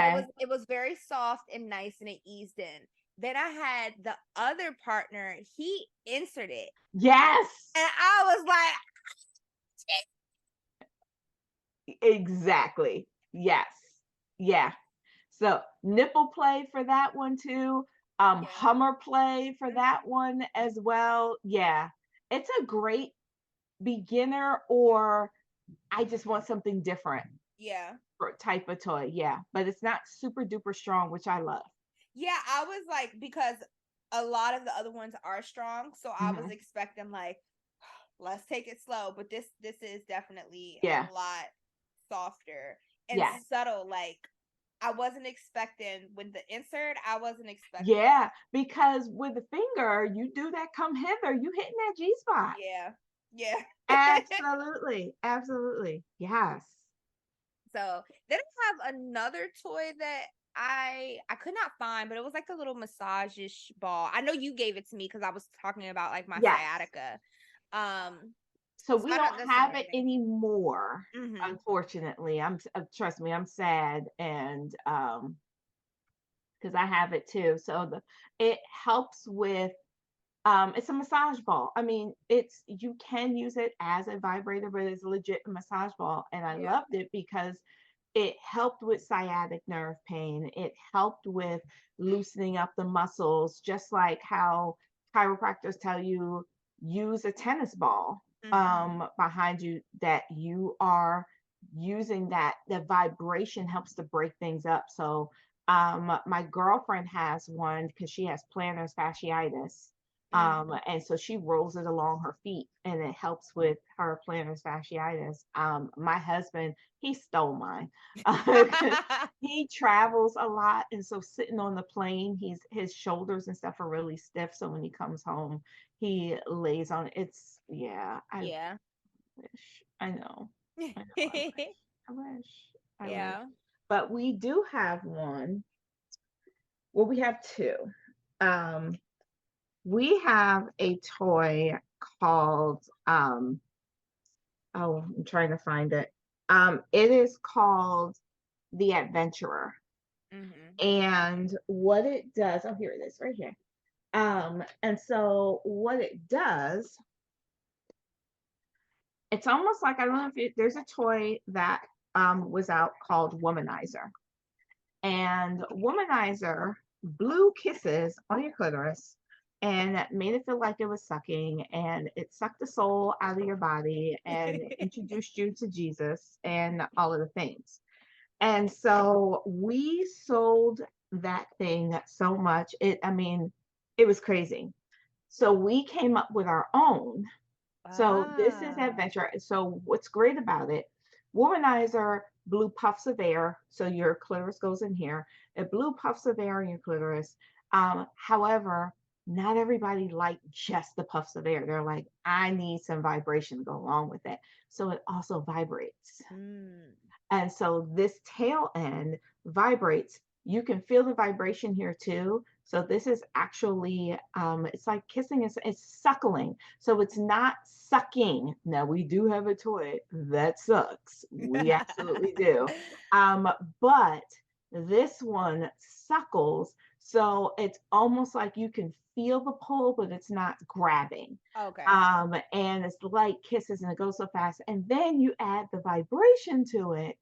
and Okay. it was very soft and nice, and it eased in. Then I had the other partner. He inserted, Yes. and I was like. Exactly. Yes. Yeah. So nipple play for that one too. Yeah. Hummer play for that Mhm. one as well. Yeah. It's a great beginner, or I just want something different Yeah. for type of toy. Yeah. But it's not super duper strong, which I love. Yeah, I was like because a lot of the other ones are strong, so I was Mhm. expecting like let's take it slow, but this is definitely a Yeah. lot softer and Yeah. subtle. Like I wasn't expecting with the insert, I wasn't expecting Yeah. that. Because with the finger, you do that come hither, you hitting that G spot. Yeah. Yeah. Absolutely. Absolutely. Yes. So then I have another toy that I could not find, but it was like a little massage-ish ball. I know you gave it to me because I was talking about like my Yes. sciatica. Um, So so we I don't don't that's have similar it thing. anymore, Mm-hmm. unfortunately. Trust me, I'm sad, and because I have it too. So it helps with it's a massage ball. I mean, it's you can use it as a vibrator, but it's a legit massage ball. And I Yeah. loved it because it helped with sciatic nerve pain. It helped with loosening up the muscles, just like how chiropractors tell you use a tennis ball Mm-hmm. behind you, that you are using that the vibration helps to break things up. So my girlfriend has one because she has plantar fasciitis, And so she rolls it along her feet and it helps with her plantar fasciitis. My husband, he stole mine. 'Cause he travels a lot. And so sitting on the plane, his shoulders and stuff are really stiff. So when he comes home, he lays on it's yeah, I Yeah. wish. I know. I know. I wish. I wish. I wish. Yeah. But we do have one. Well, we have two. Um, we have a toy called oh, I'm trying to find it. It is called the Adventurer. Mhm. And what it does, oh, here it is right here. And so what it does, it's almost like I don't know if there's a toy that was out called Womanizer. And Womanizer blew kisses on your clitoris and that made it feel like it was sucking and it sucked the soul out of your body and introduced you to Jesus and all of the things. And so we sold that thing so much. I mean, it was crazy. So we came up with our own. So this is Ah. adventure. So what's great about it, womanizer blew puffs of air. So your clitoris goes in here. It blew puffs of air in your clitoris. However, not everybody liked just the puffs of air. They're like, I need some vibration to go along with it. So it also vibrates. Mm. And so this tail end vibrates. You can feel the vibration here too. So this is actually, it's like kissing, it's suckling. So it's not sucking. Now we do have a toy that sucks. We absolutely do. Um, but this one suckles. So it's almost like you can feel the pull, but it's not grabbing. Okay. And it's like kisses and it goes so fast. And then you add the vibration to it,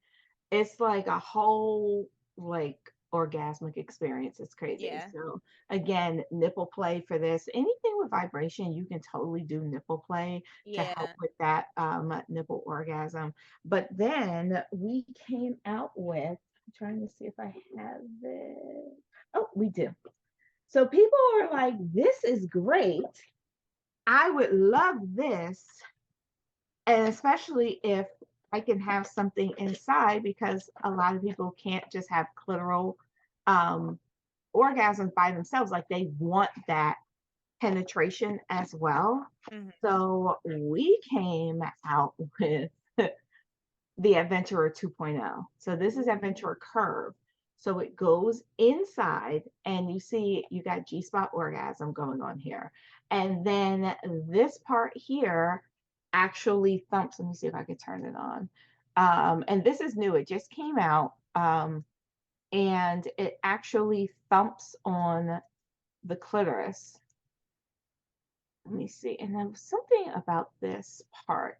it's like a whole like orgasmic experience. It's crazy. Yeah. So again, nipple play for this. Anything with vibration, you can totally do nipple play to help Yeah. with that nipple orgasm. But then we came out with, I'm trying to see if I have it. Oh, we do. So people are like, this is great. I would love this. And especially if I can have something inside, because a lot of people can't just have clitoral um, orgasms by themselves. Like they want that penetration as well. Mhm. So we came out with the Adventurer 2.0. So this is Ooh. Adventurer Curve. So it goes inside and you see you got G-spot orgasm going on here. And then this part here actually thumps. Let me see if I can turn it on. And this is new. It just came out. And it actually thumps on the clitoris. Let me see. And then something about this part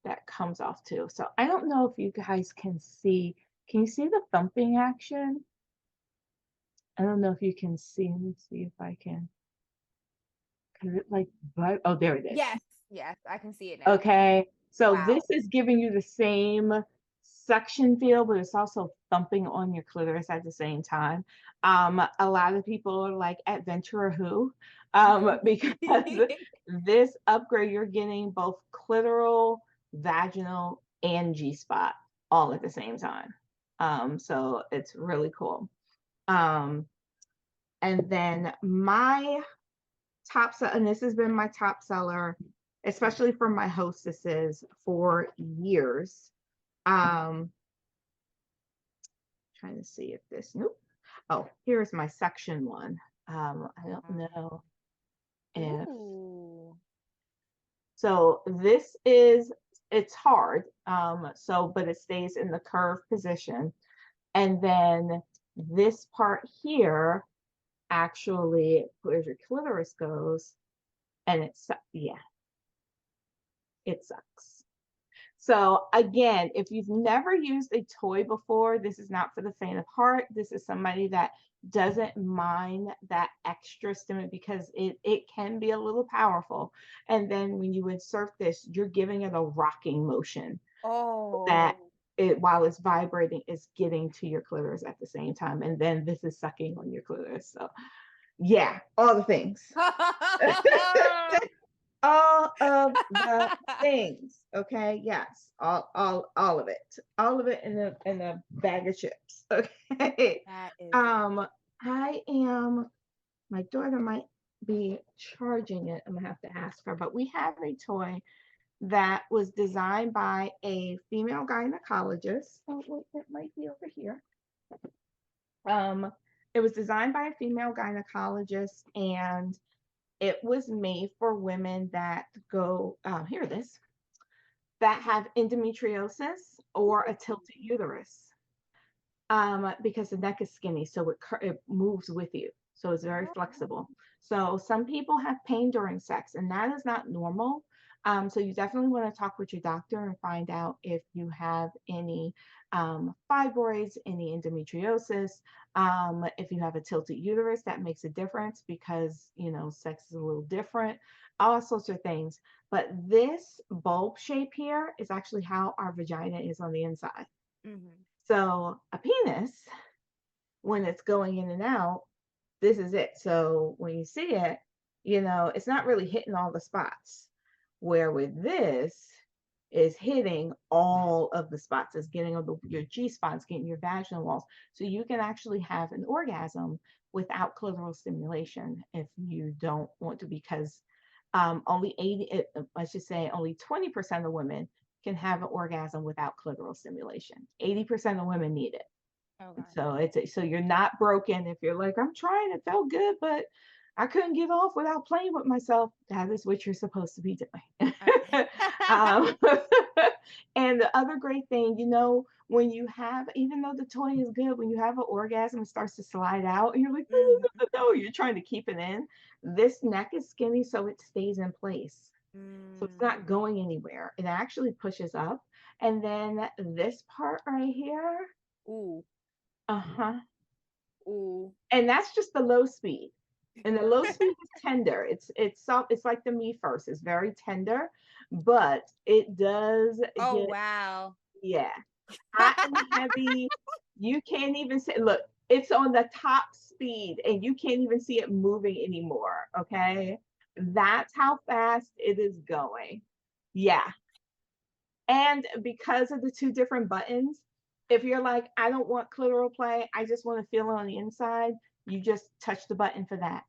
that comes off too. So I don't know if you guys can see. Can you see the thumping action? I don't know if you can see. Let me see if I can. Cause it like, but oh, there it is. Yes. Yes. I can see it now. Okay. So Wow. this is giving you the same suction feel, but it's also thumping on your clitoris at the same time. A lot of people are like adventurer who, because this upgrade, you're getting both clitoral, vaginal, and G spot all at the same time. So it's really cool. Um, and then my top sell, and this has been my top seller, especially for my hostesses for years. Um, trying to see if this, nope. Oh, here's my section one. I don't know if, Ooh. so this is, it's hard. So, but it stays in the curve position. And then this part here, actually, where your clitoris goes, and it's, yeah, it sucks. So again, if you've never used a toy before, this is not for the faint of heart. This is somebody that doesn't mind that extra stimulus because it can be a little powerful. And then when you insert this, you're giving it a rocking motion that Oh. it while it's vibrating is getting to your clitoris at the same time. And then this is sucking on your clitoris. So Yeah, all the things. All of the things. Okay. Yes. All of it. All of it in a bag of chips. Okay. That is Um, I am my daughter might be charging it. I'm gonna have to ask her, but we have a toy that was designed by a female gynecologist. Oh, wait, it might be over here. Um, it was designed by a female gynecologist, and it was made for women that go, here it is, that have endometriosis or a tilted uterus. Because the neck is skinny, so it moves with you. So it's very flexible. So some people have pain during sex, and that is not normal. So you definitely want to talk with your doctor and find out if you have any fibroids, any endometriosis. If you have a tilted uterus, that makes a difference because sex is a little different. All sorts of things. But this bulb shape here is actually how our vagina is on the inside. mm-hmm. So a penis, when it's going in and out, this is it. So when you see it, it's not really hitting all the spots. Where with this is hitting all of the spots. It's getting your G spots, getting your vaginal walls. So you can actually have an orgasm without clitoral stimulation if you don't want to, because only 80, I should say, only 20% of women can have an orgasm without clitoral stimulation. 80% of women need it. Okay. So you're not broken if you're like, I'm trying, it felt good, but I couldn't get off without playing with myself. That is what you're supposed to be doing. Okay. um, and the other great thing, when you have, even though the toy is good, when you have an orgasm, it starts to slide out, and you're like, no, no, Mhm. no, no, you're trying to keep it in. This neck is skinny, so it stays in place. So it's Mm. not going anywhere. It actually pushes up. And then this part right here, Ooh. uh-huh. Ooh. And that's just the low speed. And the low speed is tender. It's soft. It's like the Me First. It's very tender, but it does Oh get, wow. yeah, hot and heavy. You can't even see. Look, it's on the top speed, and you can't even see it moving anymore. Okay, that's how fast it is going. Yeah, and because of the two different buttons, if you're like, I don't want clitoral play, I just want to feel it on the inside, you just touch the button for that.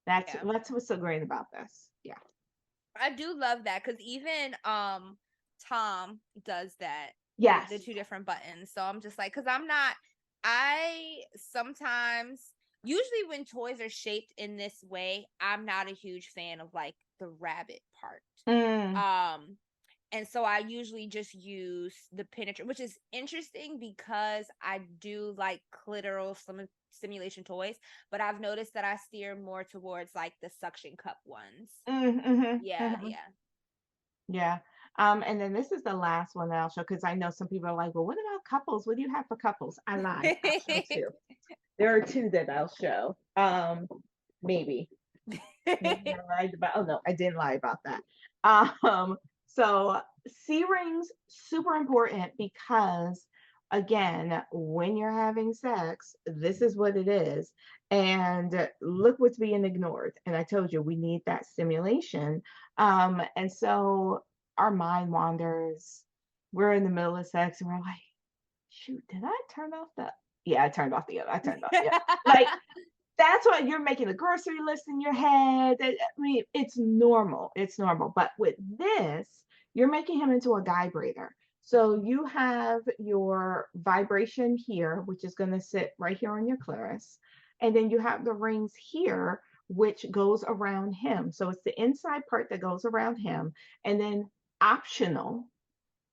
That's Yeah. that's what's so great about this. Yeah. I do love that because even Tom does that with the Yes. two different buttons. So I'm just like, because I'm not, I sometimes, usually when toys are shaped in this way, I'm not a huge fan of like the rabbit part. Mm, And so I usually just use the penetrate, which is interesting because I do like clitoral stimulation toys, but I've noticed that I steer more towards like the suction cup ones. Yeah, mhm. yeah. Yeah. And then this is the last one that I'll show, because I know some people are like, well, what about couples? What do you have for couples? I lied. I'll show two. There are two that I'll show. Maybe. Maybe I lied about, oh no, I didn't lie about that. So C rings, super important, because again, when you're having sex, this is what it is. And look what's being ignored. And I told you we need that stimulation. And so our mind wanders. We're in the middle of sex and we're like, shoot, did I turn off the, yeah, I turned off the other. I turned off the other. Like, that's what you're making a grocery list in your head. I mean, it's normal. It's normal. But with this, you're making him into a vibrator. So you have your vibration here, which is going to sit right here on your clitoris. And then you have the rings here, which goes around him. So it's the inside part that goes around him. And then optional,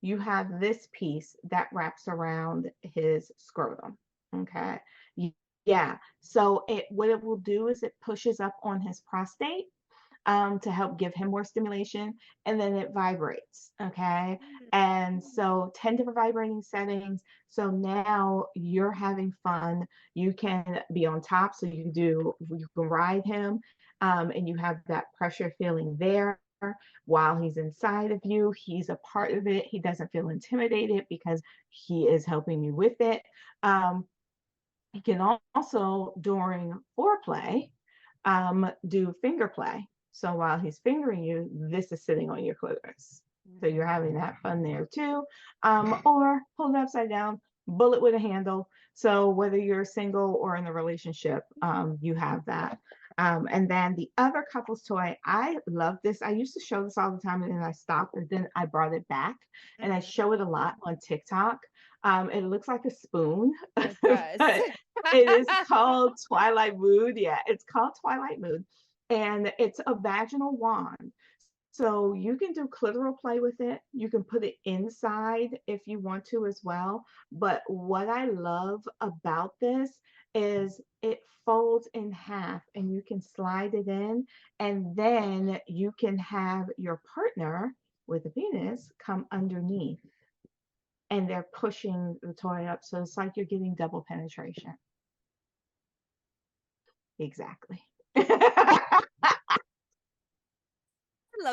you have this piece that wraps around his scrotum. Okay. Yeah. So what it will do is it pushes up on his prostate, to help give him more stimulation, and then it vibrates. Okay. And so 10 different vibrating settings. So now you're having fun. You can be on top. So you can ride him, and you have that pressure feeling there. While he's inside of you, he's a part of it. He doesn't feel intimidated because he is helping you with it. He can also, during foreplay, do finger play. So while he's fingering you, this is sitting on your clitoris. So you're having that fun there too. Or hold it upside down, bullet with a handle. So whether you're single or in a relationship, you have that. And then the other couple's toy, I love this. I used to show this all the time and then I stopped and then I brought it back and I show it a lot on TikTok. It looks like a spoon, It does. but it is called Twilight Mood. Yeah, it's called Twilight Mood. And it's a vaginal wand. So you can do clitoral play with it. You can put it inside if you want to as well. But what I love about this is it folds in half and you can slide it in. And then you can have your partner with a penis come underneath and they're pushing the toy up. So it's like you're getting double penetration. Exactly.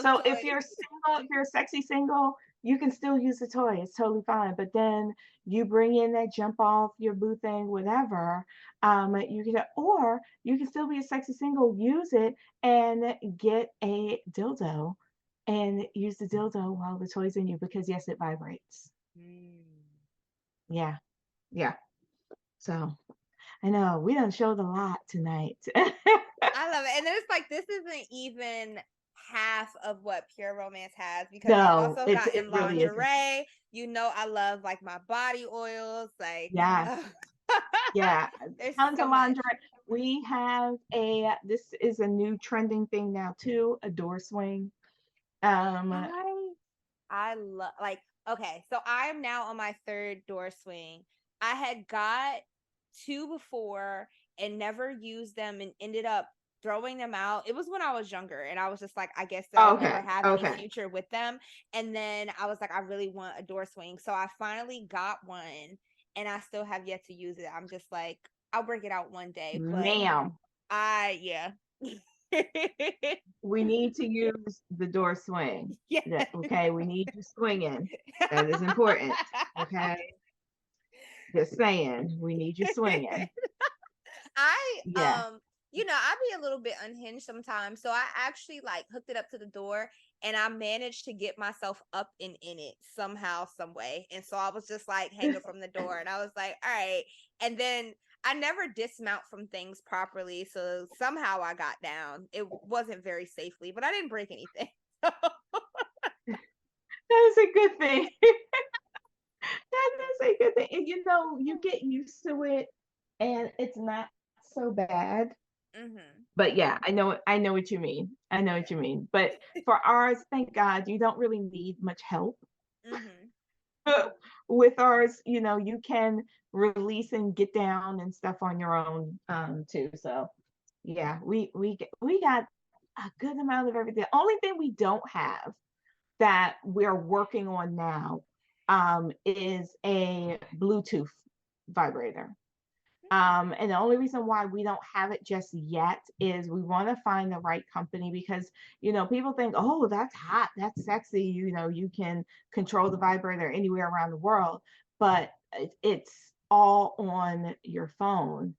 So toys. if you're single, if you're a sexy single, you can still use the toy. It's totally fine. But then you bring in that jump off your boo thing, whatever. You can, or you can still be a sexy single, use it and get a dildo and use the dildo while the toy's in you because yes, it vibrates. Yeah, yeah. So I know we done showed a lot tonight. I love it. And then it's like this isn't even half of what Pure Romance has because I've No, also it gotten really isn't. lingerie. You know, I love like my body oils. Like, Yes. Yeah, there's tons so of much. lingerie. We have this is a new trending thing now too, a door swing. Um, I love like okay, so I am now on my third door swing. I had got two before and never used them and ended up throwing them out. It was when I was younger and I was just like, I guess that I'll never okay, have any okay. future with them. And then I was like, I really want a door swing. So I finally got one and I still have yet to use it. I'm just like, I'll break it out one day, but Ma'am, yeah. we need to use the door swing. Yeah. Okay, we need you swinging. That is important. Okay, just saying, we need you swinging. I Yeah. I be a little bit unhinged sometimes. So I actually like hooked it up to the door and I managed to get myself up and in it somehow, some way. And so I was just like hanging from the door and I was like, all right. And then I never dismount from things properly. So somehow I got down. It wasn't very safely, but I didn't break anything. That is a good thing. That is a good thing. And you know, you get used to it and it's not so bad. But yeah, I know what you mean. I know what you mean. But for ours, thank God, you don't really need much help. With ours, you know, you can release and get down and stuff on your own too. So yeah, we got a good amount of everything. Only thing we don't have that we're working on now is a Bluetooth vibrator. And the only reason why we don't have it just yet is we want to find the right company because, you know, people think, oh, that's hot, that's sexy. You know, you can control the vibrator anywhere around the world, but it's all on your phone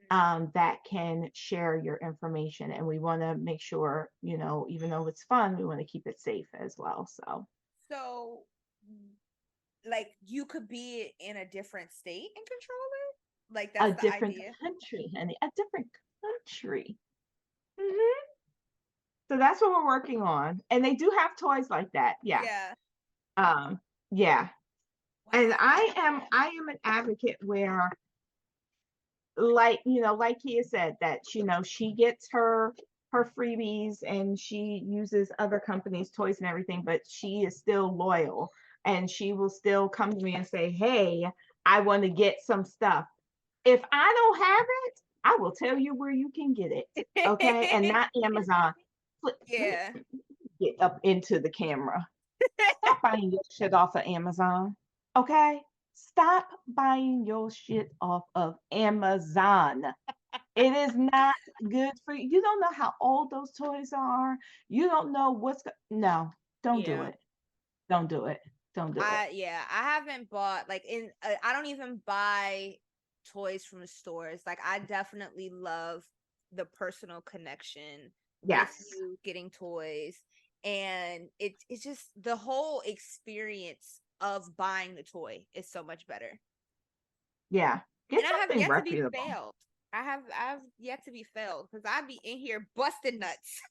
that can share your information. And we want to make sure, you know, even though it's fun, we want to keep it safe as well. So like you could be in a different state and control it? Like A that's the different idea. country, honey, a different country. Mhm. So that's what we're working on. And they do have toys like that. Yeah. Yeah. Um, yeah. And Wow. I am an advocate where like, you know, like Kia said, that you know, she gets her freebies and she uses other companies' toys and everything, but she is still loyal and she will still come to me and say, hey, I want to get some stuff. If I don't have it, I will tell you where you can get it. Okay. And not Amazon. Let me Yeah. get up into the camera. Stop buying your shit off of Amazon. Okay? Stop buying your shit off of Amazon. It is not good for you. You don't know how old those toys are. You don't know no, don't do Yeah. it. Don't do it. Don't do it. I haven't bought like I don't even buy toys from stores. Like I definitely love the personal connection with Yes. you getting toys, and it's just the whole experience of buying the toy is so much better. Yeah. Get And I have something yet to be reputable. failed. I've yet to be failed because I'd be in here busting nuts.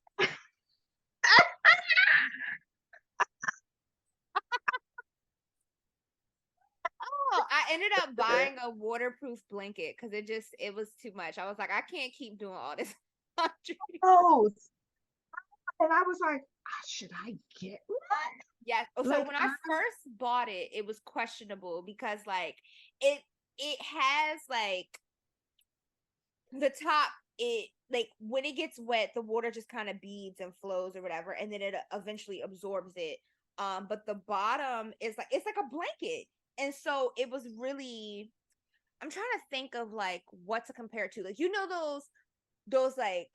Oh, I ended up buying a waterproof blanket because it was too much. I was like, I can't keep doing all this laundry. Oh, and I was like, should I get one? Yes. Oh, so Like, when I first bought it, it was questionable because like it it has like the top, it like when it gets wet, the water just kind of beads and flows or whatever, and then it eventually absorbs it. But the bottom is like it's like a blanket. And so it was really, I'm trying to think of like what to compare it to. Like those like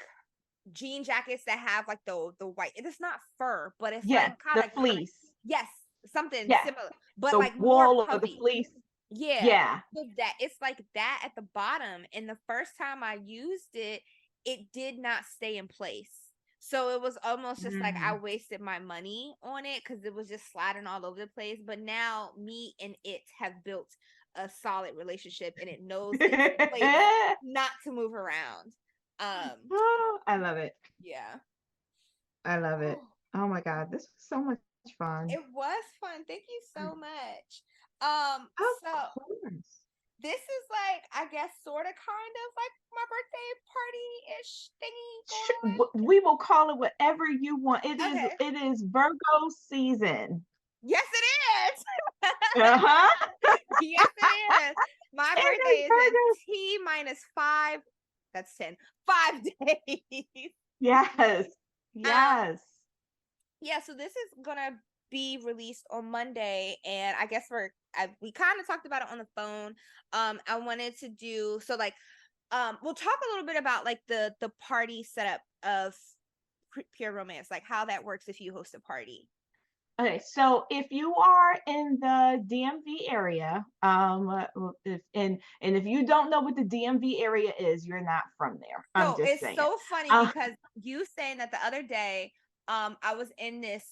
jean jackets that have like the white. It's not fur, but it's like yeah, kind the of, fleece. yes, something Yeah, similar, but the like more wool or the puffy. fleece. Yeah. Yeah. So that it's like that at the bottom. And the first time I used it, it did not stay in place. So it was almost just like I Mm. wasted my money on it because it was just sliding all over the place. But now me and it have built a solid relationship and it knows its place not to move around. Um, Oh, I love it. yeah. I love it. Oh my God, this was so much fun. It was fun. Thank you so much. Of So course. this is like, I guess, sort of kind of like my birthday party-ish thingy going We will call it whatever you want. on. Okay. It is Virgo season. Yes, it is. Uh-huh. Yes, it is. My It is birthday is in Virgo. T minus five. That's 10. 5 days. Yes. Um, Yes. yeah, so this is gonna be released on Monday, and I guess we kind of talked about it on the phone. I wanted to do so like we'll talk a little bit about like the party setup of pure romance, like how that works if you host a party. Okay, so if you are in the DMV area, if and if you don't know what the DMV area is, you're not from there. I'm So just it's saying. so funny Uh, because you saying that the other day, I was in this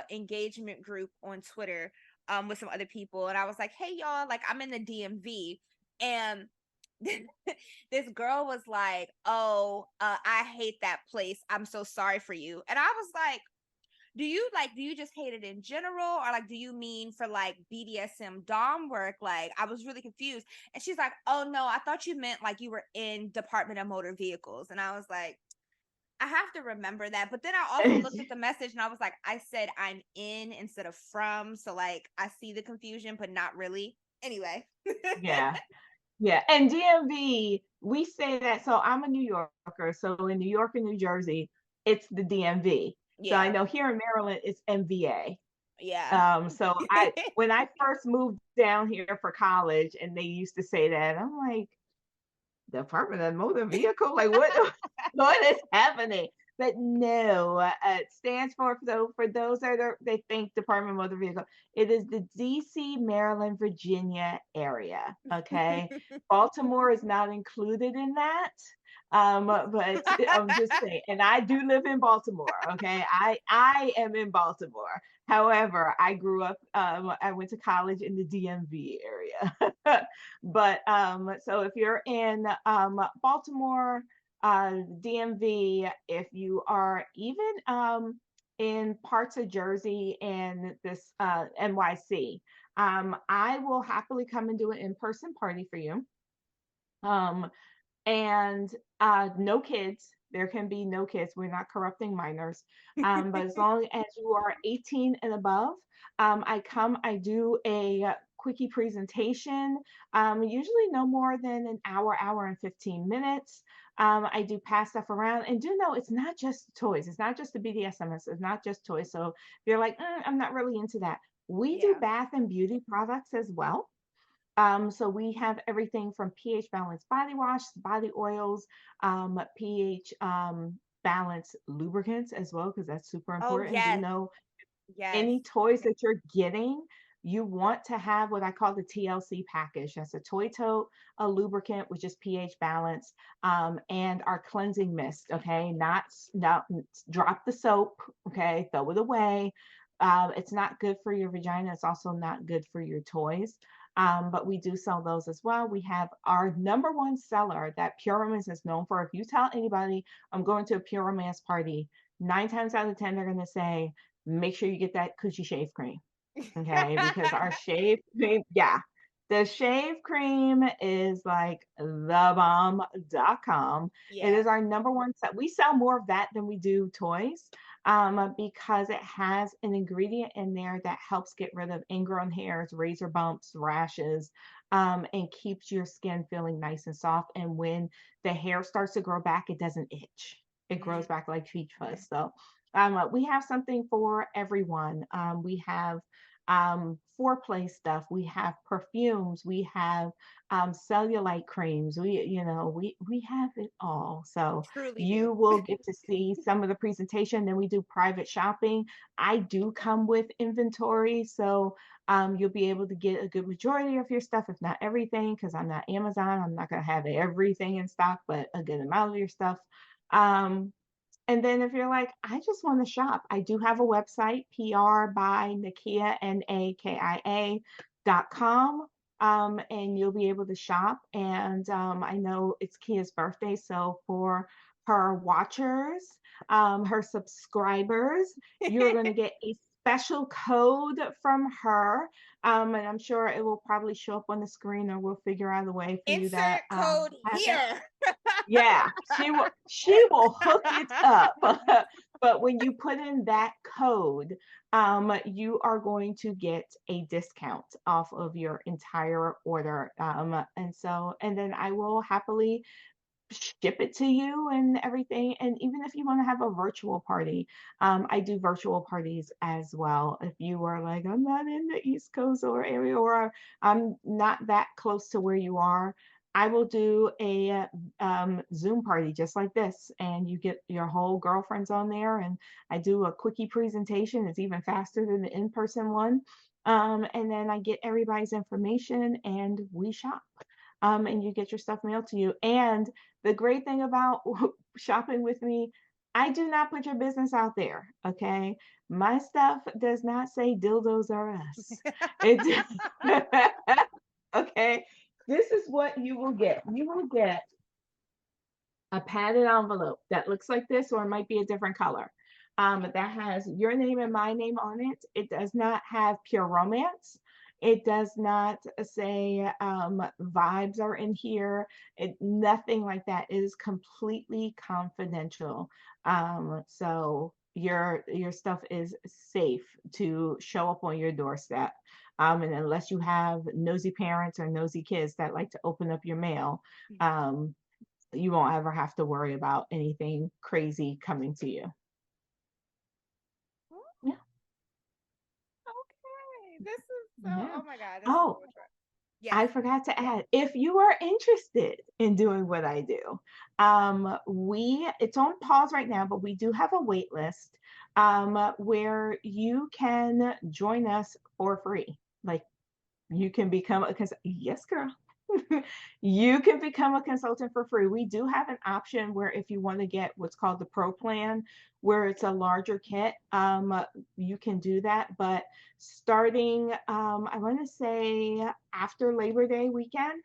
engagement group on Twitter with some other people, and I was like, hey y'all, like I'm in the DMV, and this girl was like, oh, I hate that place. I'm so sorry for you. And I was like, do you just hate it in general, or like do you mean for like BDSM dom work? Like I was really confused. And she's like, oh no, I thought you meant like you were in Department of Motor Vehicles. And I was like, I have to remember that. But then I also looked at the message and I was like, I said I'm in instead of from, so like I see the confusion but not really. Anyway. yeah. Yeah, and DMV, we say that. So I'm a New Yorker. So in New York and New Jersey, it's the DMV. So I Yeah. know here in Maryland, it's MVA. Yeah. So when I first moved down here for college, and they used to say that, I'm like, Department of Motor Vehicle, like what, what is happening? But no, it stands for those that they think Department of Motor Vehicle. It is the DC, Maryland, Virginia area. Okay, Baltimore is not included in that. But I'm just saying, and I do live in Baltimore. Okay, I am in Baltimore. However, I grew up. I went to college in the DMV area. But so if you're in Baltimore, DMV, if you are even in parts of Jersey and this NYC, I will happily come and do an in-person party for you. Um, and no kids. There can be no kids. We're not corrupting minors. But as long as you are 18 and above, I do a quickie presentation, usually no more than an hour and 15 minutes. I do pass stuff around, and do know it's not just toys. It's not just the BDSM. It's not just toys. So if you're like, I'm not really into that, we do Yeah. bath and beauty products as well. So we have everything from pH balanced body wash, body oils, pH balanced lubricants as well, because that's super Oh important. Do yes. know Yes. any toys that you're getting, you want to have what I call the TLC package. That's a toy tote, a lubricant, which is pH balance, and our cleansing mist. Okay, not drop the soap. Okay, throw it away. It's not good for your vagina. It's also not good for your toys. But we do sell those as well. We have our number one seller that Pure Romance is known for. If you tell anybody I'm going to a Pure Romance party, 9 times out of 10, they're going to say, make sure you get that coochie shave cream. Okay. Because our shave cream, yeah, the shave cream is like thebomb.com. It Yeah. is our number one set. We sell more of that than we do toys, because it has an ingredient in there that helps get rid of ingrown hairs, razor bumps, rashes, and keeps your skin feeling nice and soft. And when the hair starts to grow back, it doesn't itch. It grows Mhm. back like peach fuzz. So we have something for everyone. We have foreplay stuff. We have perfumes. We have cellulite creams. We have it all. So Truly do. you will get to see some of the presentation. Then we do private shopping. I do come with inventory, so you'll be able to get a good majority of your stuff, if not everything, because I'm not Amazon. I'm not going to have everything in stock, but a good amount of your stuff. Um, and then if you're like, I just want to shop, I do have a website, PR by Nakia, NAKIA.com. And you'll be able to shop. And I know it's Kia's birthday. So for her watchers, her subscribers, you're going to get a special code from her. And I'm sure it will probably show up on the screen, or we'll figure out a way for you to Insert code have it. here. Yeah, she will hook it up. But when you put in that code, you are going to get a discount off of your entire order. And then I will happily ship it to you and everything. And even if you want to have a virtual party, I do virtual parties as well. If you are like, I'm not in the East Coast or area, or I'm not that close to where you are, I will do a Zoom party just like this, and you get your whole girlfriends on there, and I do a quickie presentation. It's even faster than the in-person one. And then I get everybody's information and we shop. And you get your stuff mailed to you. And the great thing about shopping with me, I do not put your business out there. Okay. My stuff does not say dildos are us. It okay. This is what you will get. You will get a padded envelope that looks like this, or it might be a different color. That has your name and my name on it. It does not have Pure Romance. It does not say vibes are in here. Nothing like that. It is completely confidential. So your stuff is safe to show up on your doorstep. And unless you have nosy parents or nosy kids that like to open up your mail, um, you won't ever have to worry about anything crazy coming to you. Yeah. Okay. This is so, Yeah. oh my God, this is so Oh, much fun. Yes. I forgot to add, if you are interested in doing what I do, it's on pause right now, but we do have a wait list where you can join us for free. Like, you can become a yes, girl. You can become a consultant for free. We do have an option where if you want to get what's called the pro plan, where it's a larger kit, you can do that. But starting, I want to say after Labor Day weekend,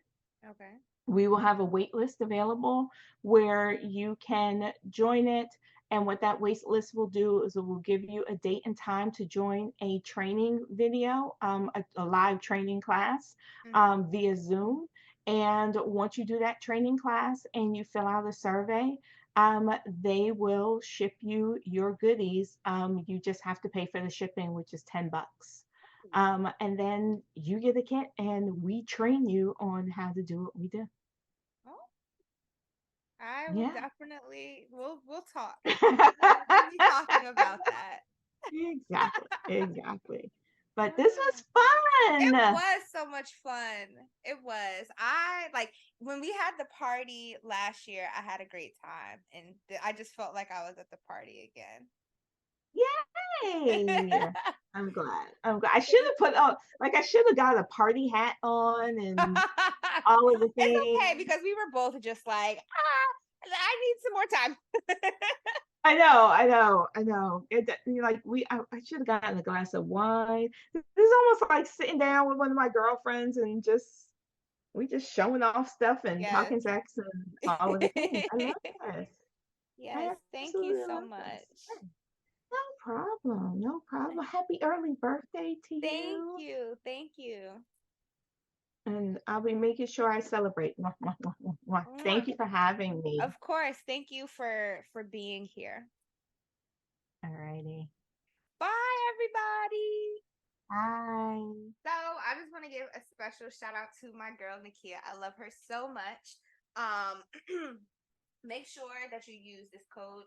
Okay. we will have a wait list available where you can join it. And what that wait list will do is it will give you a date and time to join a training video, a live training class Mm-hmm. via Zoom. And once you do that training class and you fill out a survey, they will ship you your goodies. You just have to pay for the shipping, which is $10. And then you get a kit and we train you on how to do what we do. Oh, I will Yeah. definitely, we'll talk. We'll be talking about that. Exactly. Exactly. But this Ah. was It fun. was so much fun. It was. I like when we had the party last year, I had a great time and I just felt like I was at the party again. Yay! I'm glad. I'm glad. I should have put on, like, I should have got a party hat on and all of the It's okay things. because we were both just like, I need some more time. I know, I know, I know. Like I should have gotten a glass of wine. This is almost like sitting down with one of my girlfriends and we just showing off stuff and Yes. talking sex and all of the things. I love this. Yes. I Thank you absolutely so love this. much. Yeah, no problem. No problem. Happy early birthday to Thank you. you. Thank you. And I'll be making sure I celebrate. Mwah, mwah, mwah, mwah, mwah. Mwah. Thank you for having me. Of course. Thank you for being here. All righty. Bye, everybody. Bye. So I just want to give a special shout out to my girl Nakia. I love her so much. Make sure that you use this code.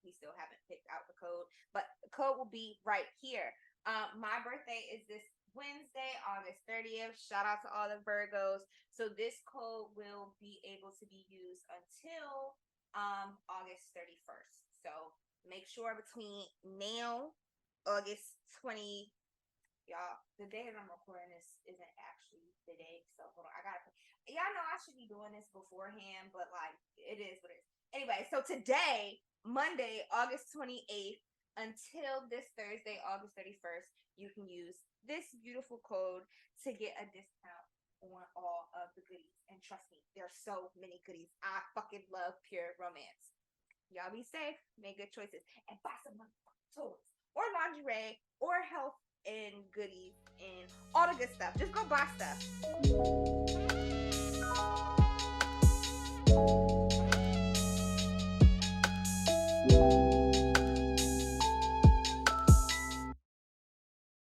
We still haven't picked out the code, but the code will be right here. My birthday is this Wednesday, August 30th. Shout out to all the Virgos. So this code will be able to be used until August 31st. So make sure between now, August 20, y'all, the day that I'm recording this isn't actually the day. So hold on, I gotta. Y'all know I should be doing this beforehand, but like it is what it is. Anyway, so today, Monday, August 28th, until this Thursday, August 31st, you can use this beautiful code to get a discount on all of the goodies. And trust me, there's so many goodies. I fucking love pure romance. Y'all be safe, make good choices, and buy some toys or lingerie or health and goodies and all the good stuff. Just go buy stuff.